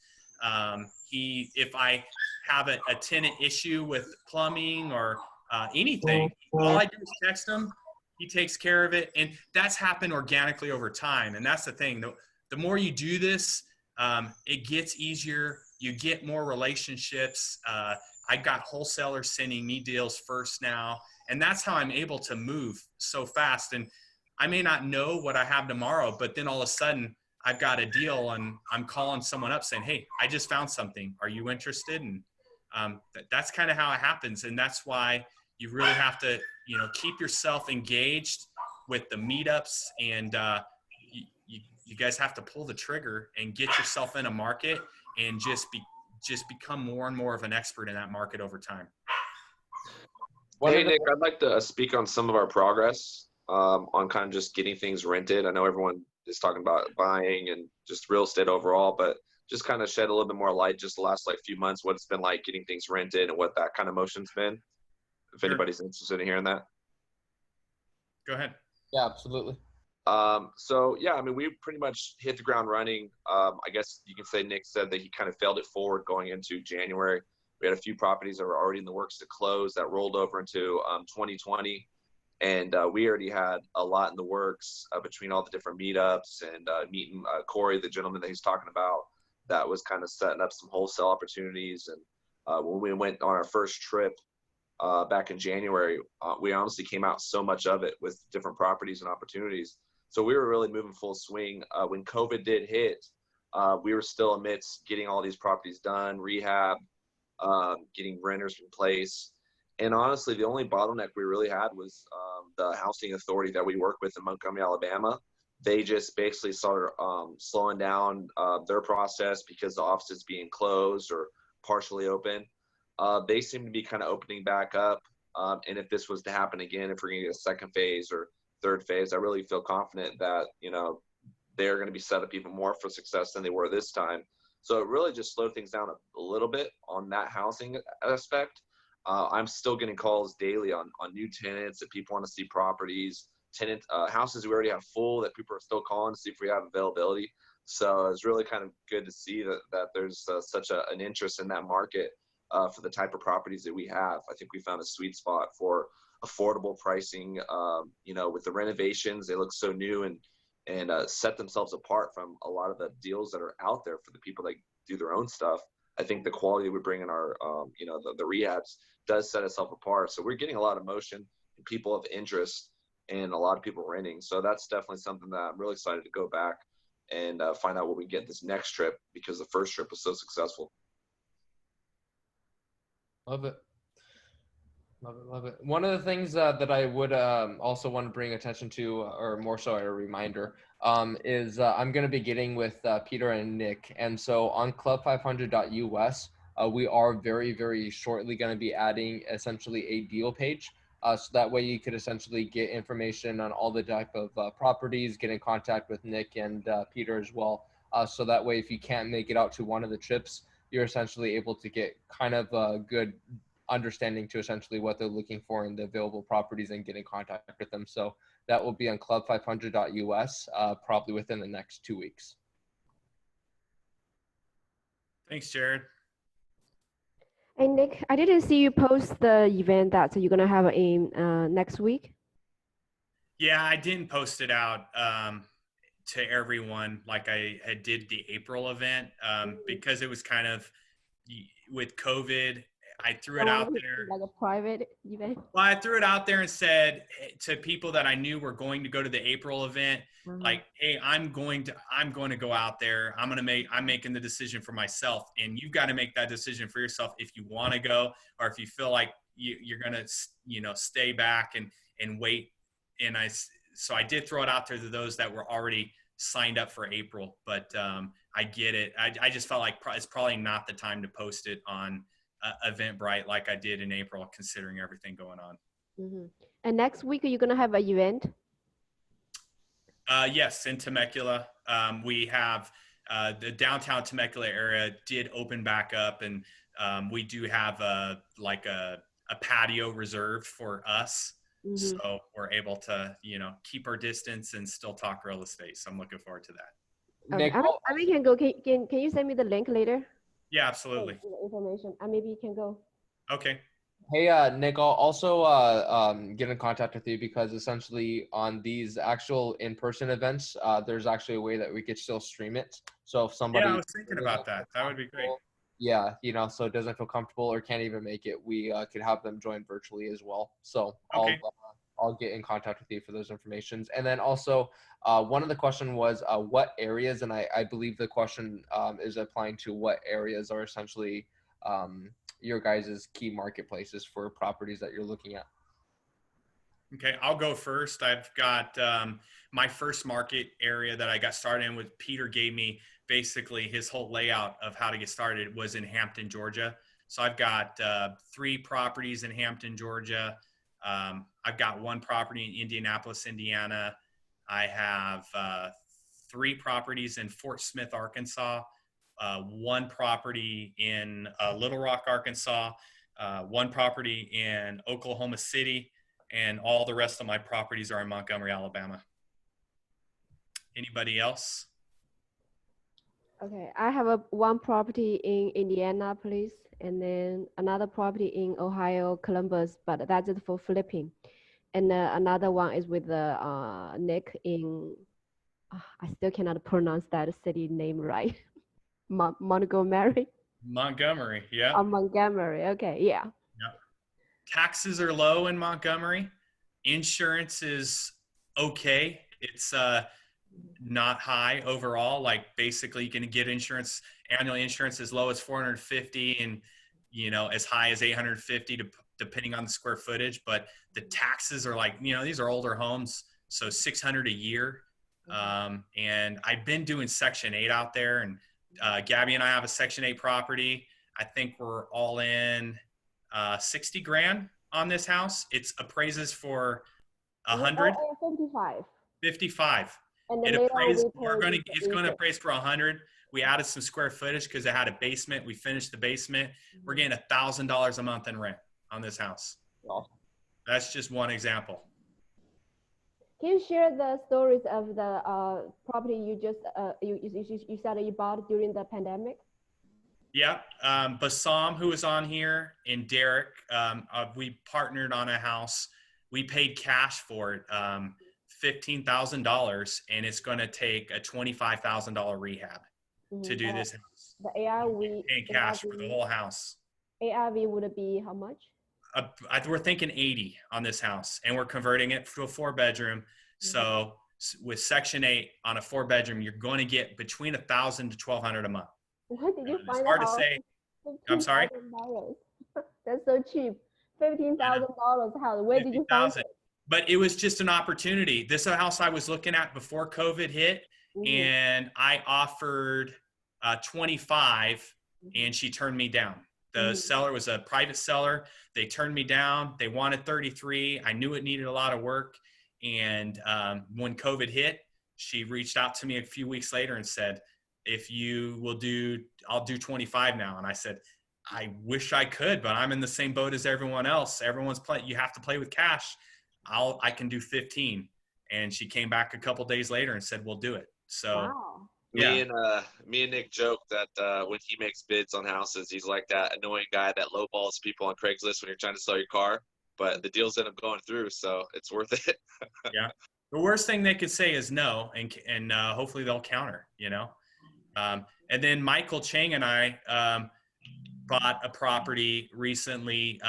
If I have a tenant issue with plumbing or anything, all I do is text him. He takes care of it. And that's happened organically over time. And that's the thing. The more you do this, it gets easier. You get more relationships. I got wholesalers sending me deals first now. And that's how I'm able to move so fast. And I may not know what I have tomorrow, but then all of a sudden I've got a deal and I'm calling someone up saying, hey, I just found something. Are you interested? And that's kind of how it happens. And that's why you really have to, keep yourself engaged with the meetups, and you guys have to pull the trigger and get yourself in a market and just become more and more of an expert in that market over time. Hey, Nick, I'd like to speak on some of our progress on kind of just getting things rented. I know everyone is talking about buying and just real estate overall, but just kind of shed a little bit more light just the last few months, what it's been like getting things rented and what that kind of motion's been. If anybody's interested in hearing that. Go ahead. Yeah, absolutely. So yeah, I mean, we pretty much hit the ground running. I guess you can say Nick said that he kind of failed it forward going into January. We had a few properties that were already in the works to close that rolled over into 2020. And we already had a lot in the works between all the different meetups and meeting Corey, the gentleman that he's talking about, that was kind of setting up some wholesale opportunities. And when we went on our first trip back in January, we honestly came out so much of it with different properties and opportunities. So we were really moving full swing. When COVID did hit, we were still amidst getting all these properties done, rehab, getting renters in place. And honestly, the only bottleneck we really had was the housing authority that we work with in Montgomery, Alabama. They just basically started slowing down their process because the offices being closed or partially open. They seem to be kind of opening back up. And if this was to happen again, if we're going to get a second phase or third phase, I really feel confident that, they're going to be set up even more for success than they were this time. So it really just slowed things down a little bit on that housing aspect. I'm still getting calls daily on new tenants that people want to see properties, houses we already have full that people are still calling to see if we have availability. So it's really kind of good to see that there's such an interest in that market for the type of properties that we have. I think we found a sweet spot for affordable pricing. With the renovations, they look so new and set themselves apart from a lot of the deals that are out there for the people that do their own stuff. I think the quality we bring in our, the rehabs does set itself apart. So we're getting a lot of motion and people of interest and a lot of people renting. So that's definitely something that I'm really excited to go back and find out what we get this next trip, because the first trip was so successful. Love it. Love it, love it. One of the things that I would also want to bring attention to, or more so a reminder, is I'm going to be getting with Peter and Nick. And so on club500.us, we are very, very shortly going to be adding essentially a deal page. So that way you could essentially get information on all the type of properties, get in contact with Nick and Peter as well. So that way, if you can't make it out to one of the trips, you're essentially able to get kind of a good understanding to essentially what they're looking for in the available properties and get in contact with them. So that will be on club500.us probably within the next 2 weeks. Thanks, Jared. And Nick, I didn't see you post the event that you're gonna have in next week. Yeah, I didn't post it out to everyone like I did the April event because it was kind of with COVID. I threw it out there. Like a private event? Well, I threw it out there and said to people that I knew were going to go to the April event, like, hey, I'm going to go out there. I'm making the decision for myself, and you've got to make that decision for yourself if you want to go or if you feel like you're going to, stay back and wait. And so I did throw it out there to those that were already signed up for April, but I get it. I just felt like it's probably not the time to post it on Eventbrite like I did in April, considering everything going on. Mm-hmm. And next week, are you going to have an event? Yes, in Temecula. We have the downtown Temecula area did open back up, and we do have a patio reserved for us. Mm-hmm. So we're able to, keep our distance and still talk real estate. So I'm looking forward to that. Okay. I mean, can go. Can you send me the link later? Yeah, absolutely. Information. Maybe you can go. Okay. Hey, Nick, I'll also get in contact with you because essentially on these actual in-person events, there's actually a way that we could still stream it. So if somebody— Yeah, I was thinking about that. That would be great. Yeah, so it doesn't feel comfortable or can't even make it, we could have them join virtually as well. So okay. I'll get in contact with you for those informations. And then also, one of the question was what areas, and I believe the question is applying to what areas are essentially your guys' key marketplaces for properties that you're looking at. Okay, I'll go first. I've got my first market area that I got started in with. Peter gave me basically his whole layout of how to get started was in Hampton, Georgia. So I've got 3 properties in Hampton, Georgia. I've got 1 property in Indianapolis, Indiana. I have 3 properties in Fort Smith, Arkansas. 1 property in Little Rock, Arkansas. 1 property in Oklahoma City. And all the rest of my properties are in Montgomery, Alabama. Anybody else? Okay, I have 1 property in Indianapolis and then another property in Ohio, Columbus, but that's just for flipping. And another one is with Nick in, I still cannot pronounce that city name right. Montgomery? Montgomery, yeah. Oh, Montgomery, okay, yeah. Yeah. Taxes are low in Montgomery. Insurance is okay. It's not high overall. Like basically you can get insurance, annual insurance as low as $450 and as high as $850 depending on the square footage. But the taxes are like, these are older homes, so $600 a year. And I've been doing Section 8 out there, and Gabby and I have a Section 8 property. I think we're all in 60 grand on this house. It's appraises for 100. 55. 55. And It's going to appraise for 100. We added some square footage because it had a basement. We finished the basement. We're getting $1,000 a month in rent on this house. That's just one example. Can you share the stories of the property you just you said you bought during the pandemic? Yeah, Bassam, who was on here, and Derek, we partnered on a house. We paid cash for it, $15,000, and it's going to take a $25,000 rehab to do this house. The ARV paying cash for the whole house. ARV would be how much? We're thinking 80 on this house, and we're converting it to a 4-bedroom. So with Section 8 on a 4-bedroom, you're going to get between $1,000 to $1,200 a month. Where did you find it's hard to say. I'm sorry. That's so cheap. $15,000 house. Where did you find it? But it was just an opportunity. This is a house I was looking at before COVID hit, and I offered 25, and she turned me down. The seller was a private seller. They turned me down. They wanted 33. I knew it needed a lot of work. And when COVID hit, she reached out to me a few weeks later and said, if you will I'll do 25 now. And I said, I wish I could, but I'm in the same boat as everyone else. Everyone's playing. You have to play with cash. I can do 15. And she came back a couple days later and said, we'll do it. So wow. Me and Nick joke that when he makes bids on houses, he's like that annoying guy that lowballs people on Craigslist when you're trying to sell your car, but the deals end up going through, so it's worth it. Yeah. The worst thing they could say is no, and hopefully they'll counter, And then Michael Chang and I, bought a property recently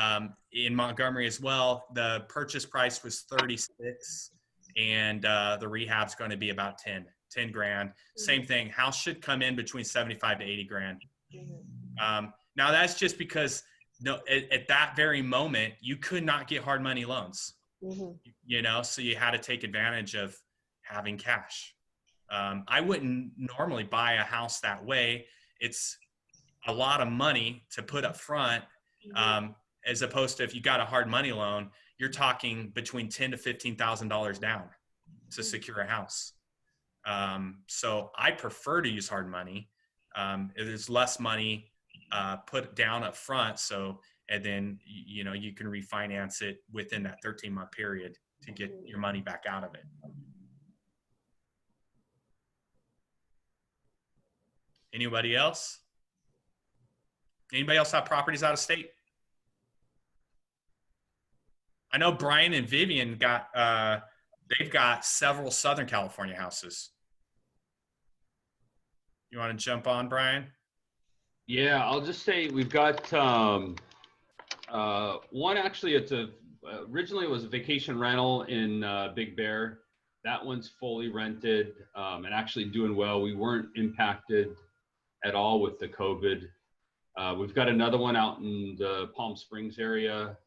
in Montgomery as well. The purchase price was 36, and the rehab's going to be about 10 grand. Same thing. House should come in between 75 to 80 grand. Now that's just because at that very moment you could not get hard money loans. You know, so you had to take advantage of having cash. I wouldn't normally buy a house that way. It's a lot of money to put up front, as opposed to if you got a hard money loan, you're talking between $10,000 to $15,000 down to secure a house. So I prefer to use hard money. There's less money put down up front, so and then you know you can refinance it within that 13-month period to get your money back out of it. Anybody else? Anybody else have properties out of state? I know Brian and Vivian got, they've got several Southern California houses. You want to jump on, Brian? Yeah, I'll just say we've got one actually, originally it was a vacation rental in Big Bear. That one's fully rented and actually doing well. We weren't impacted at all with the COVID. We've got another one out in the Palm Springs area.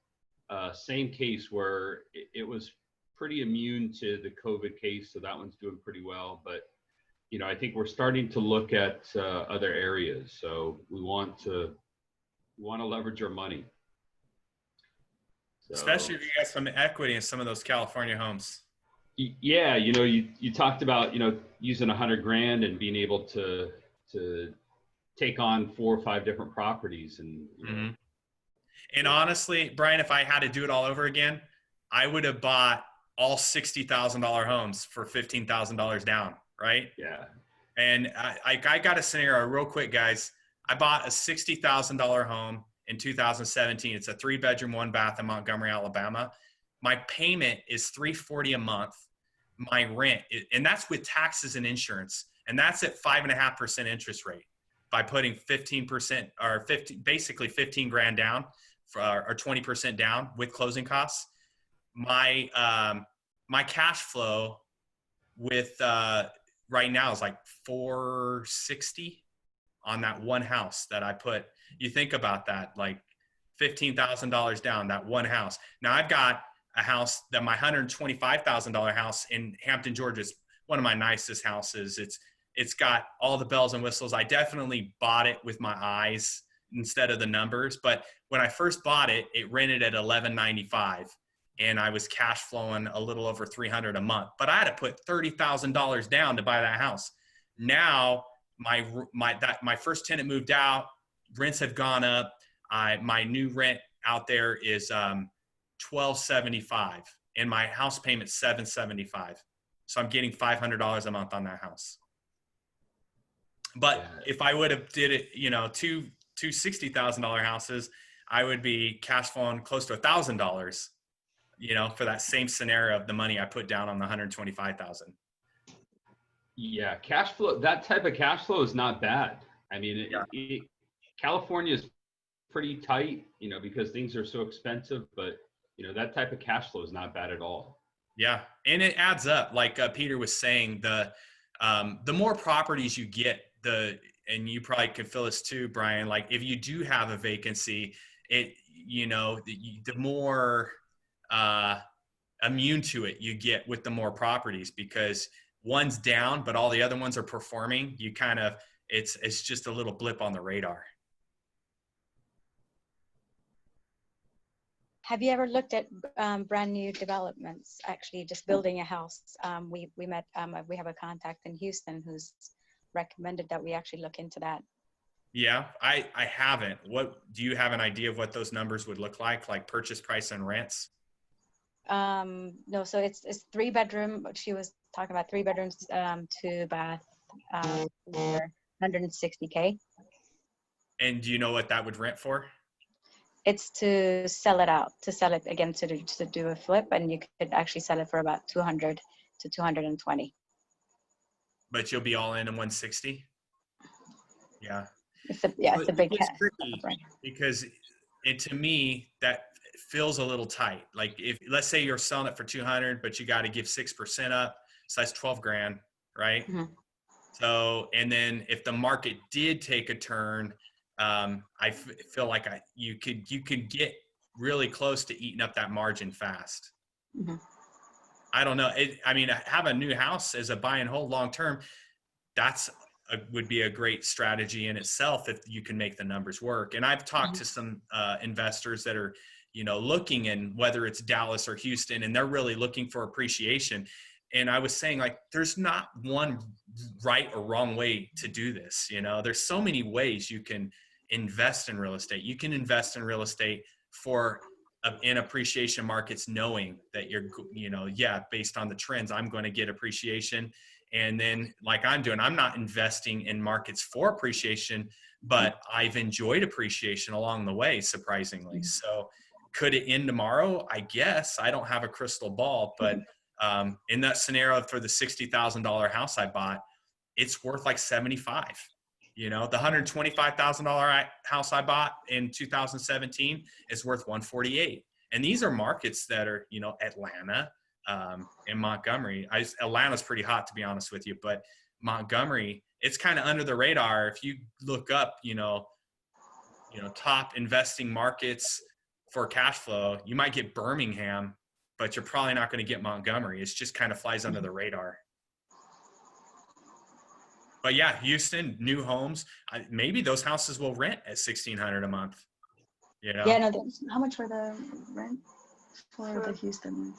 Same case where it was pretty immune to the COVID case, so that one's doing pretty well. But you know, I think we're starting to look at other areas. So we want to leverage our money. So, especially if you got some equity in some of those California homes. Yeah, you know, you talked about, you know, using 100 grand and being able to take on 4 or 5 different properties. And and honestly, Brian, if I had to do it all over again, I would have bought all $60,000 homes for $15,000 down, right? Yeah. And I got a scenario real quick, guys. I bought a $60,000 home in 2017. It's a 3-bedroom, 1-bath in Montgomery, Alabama. My payment is $340 a month. My rent, and that's with taxes and insurance, and that's at 5.5% interest rate. By putting 15% or basically 15 grand down or 20% down with closing costs, my cash flow with right now is like $460 on that one house that I put. You think about that, like $15,000 down, that one house. Now I've got a house that my $125,000 house in Hampton, Georgia is one of my nicest houses. It's got all the bells and whistles. I definitely bought it with my eyes instead of the numbers. But when I first bought it, it rented at $11.95, and I was cash flowing a little over $300 a month. But I had to put $30,000 down to buy that house. Now my first tenant moved out. Rents have gone up. My new rent out there is $1,275, and my house payment's $775. So I'm getting $500 a month on that house. But if I would have did it, you know, two $60,000 houses, I would be cash flowing close to $1,000, you know, for that same scenario of the money I put down on the $125,000. Yeah, cash flow. That type of cash flow is not bad. I mean, California is pretty tight, you know, because things are so expensive. But you know, that type of cash flow is not bad at all. Yeah, and it adds up. Like Peter was saying, the more properties you get, and you probably could feel this too, Brian, like if you do have a vacancy, you know, the more immune to it you get with the more properties, because one's down but all the other ones are performing. You kind of, it's just a little blip on the radar. Have you ever looked at brand new developments, actually just building a house? We have a contact in Houston who's recommended that we actually look into that. Yeah, I haven't. What do you have an idea of what those numbers would look like purchase price and rents? No, so it's 3-bedroom. She was talking about 3 bedrooms, 2-bath, for $160K. And do you know what that would rent for? It's to sell it out, to sell it again, to do a flip, and you could actually sell it for about 200 to 220. But you'll be all in 160. Yeah. It's a big It's cat. tricky because to me that feels a little tight. Like if let's say you're selling it for 200, but you got to give 6% up, so that's 12 grand, right? Mm-hmm. So, and then if the market did take a turn, I feel like you could get really close to eating up that margin fast. Mm-hmm. I don't know. I mean, have a new house as a buy and hold long term. Would be a great strategy in itself if you can make the numbers work. And I've talked to some investors that are, looking in whether it's Dallas or Houston, and they're really looking for appreciation. And I was saying, like, there's not one right or wrong way to do this. There's so many ways you can invest in real estate. You can invest in real estate in appreciation markets, knowing that you're, based on the trends, I'm going to get appreciation. And then like I'm doing, I'm not investing in markets for appreciation, but I've enjoyed appreciation along the way, surprisingly. So could it end tomorrow? I guess. I don't have a crystal ball, but in that scenario for the $60,000 house I bought, it's worth like 75. The $125,000 house I bought in 2017 is worth 148. And these are markets that are, Atlanta, in Montgomery. Atlanta's pretty hot, to be honest with you, but Montgomery, it's kind of under the radar. If you look up, top investing markets for cash flow, you might get Birmingham, but you're probably not going to get Montgomery. It's just kind of flies under the radar. But yeah, Houston, new homes, maybe those houses will rent at $1,600 a month. Yeah, no. How much were the rent for the Houston ones?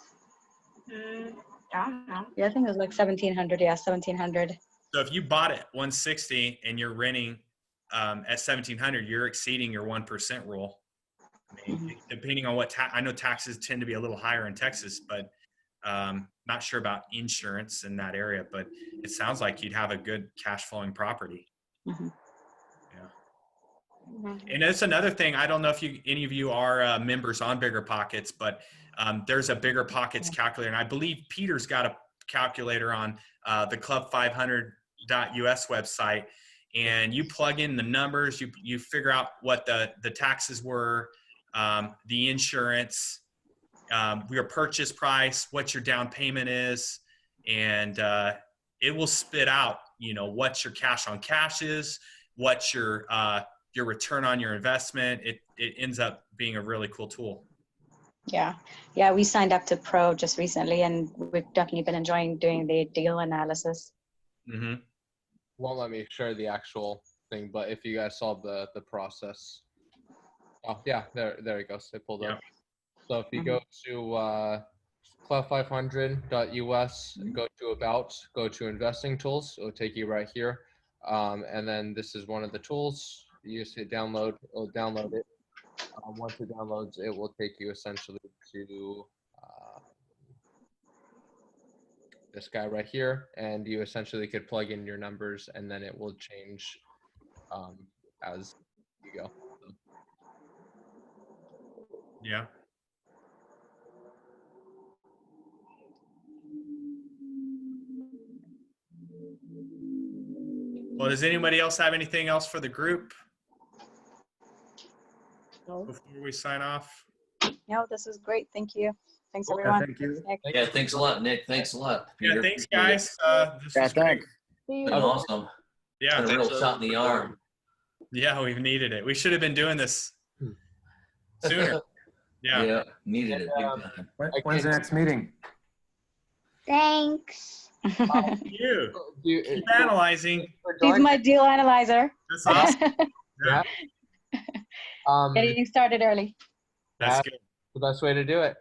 Yeah, I think it was like 1,700. Yeah, 1,700. So if you bought it 160 and you're renting at 1,700, you're exceeding your 1% rule. Depending on what I know, taxes tend to be a little higher in Texas, but not sure about insurance in that area. But it sounds like you'd have a good cash flowing property. Mm-hmm. Yeah. And that's another thing. I don't know if any of you are members on Bigger Pockets, but there's a Bigger Pockets calculator, and I believe Peter's got a calculator on the club500.us website, and you plug in the numbers, you figure out what the taxes were, the insurance, your purchase price, what your down payment is, and it will spit out, what your cash on cash is, what your return on your investment. It ends up being a really cool tool. Yeah, we signed up to Pro just recently, and we've definitely been enjoying doing the deal analysis. Mm-hmm. Won't let me share the actual thing, but if you guys saw the process. Oh yeah, there it goes. It pulled up. So if you go to club500.us, go to about, go to investing tools, it'll take you right here. And then this is one of the tools. You just hit download, it'll download it. Once it downloads, it will take you essentially to this guy right here, and you essentially could plug in your numbers, and then it will change as you go. Yeah. Well, does anybody else have anything else for the group? No. Before we sign off? No, this is great. Thank you. Thanks, everyone. Thank you. Yeah, thanks a lot, Nick. Thanks a lot, Peter. Yeah, thanks, guys. This was great. Been awesome. Yeah. Been a real shot in the arm. Yeah, we've needed it. We should have been doing this sooner. Yeah, needed it. Big time. When's the next meeting? Thanks. You keep analyzing. He's my deal analyzer. That's awesome. Yeah. Getting started early. That's good. The best way to do it.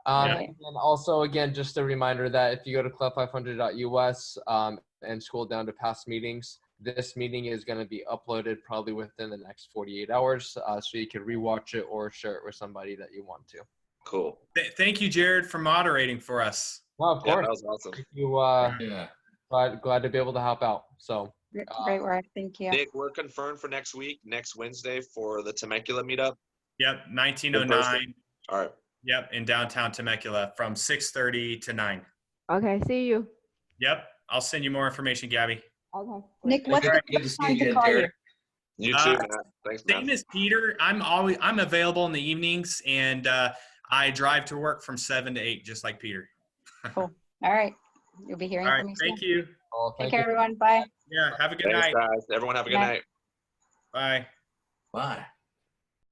And also, again, just a reminder that if you go to club500.us and scroll down to past meetings, this meeting is going to be uploaded probably within the next 48 hours. So you can rewatch it or share it with somebody that you want to. Cool. Thank you, Jared, for moderating for us. Well, of course. That was awesome. Thank you, glad to be able to help out. So great work. Thank you. Nick, we're confirmed for next week, next Wednesday for the Temecula meetup. Yep, 1909. All right. Yep, in downtown Temecula from 6:30 to 9. Okay, see you. Yep, I'll send you more information, Gabby. Okay. Nick, what's the Good to see time you to again, call you? Jared. You too, Matt. Thanks, Matt. Same as Peter. I'm available in the evenings, and I drive to work from 7 to 8, just like Peter. Cool. All right. You'll be hearing All right. from me Thank soon. you. Take care, everyone. Bye. Yeah. Have a good Thanks, night. guys. Everyone have a good night. Bye. Bye.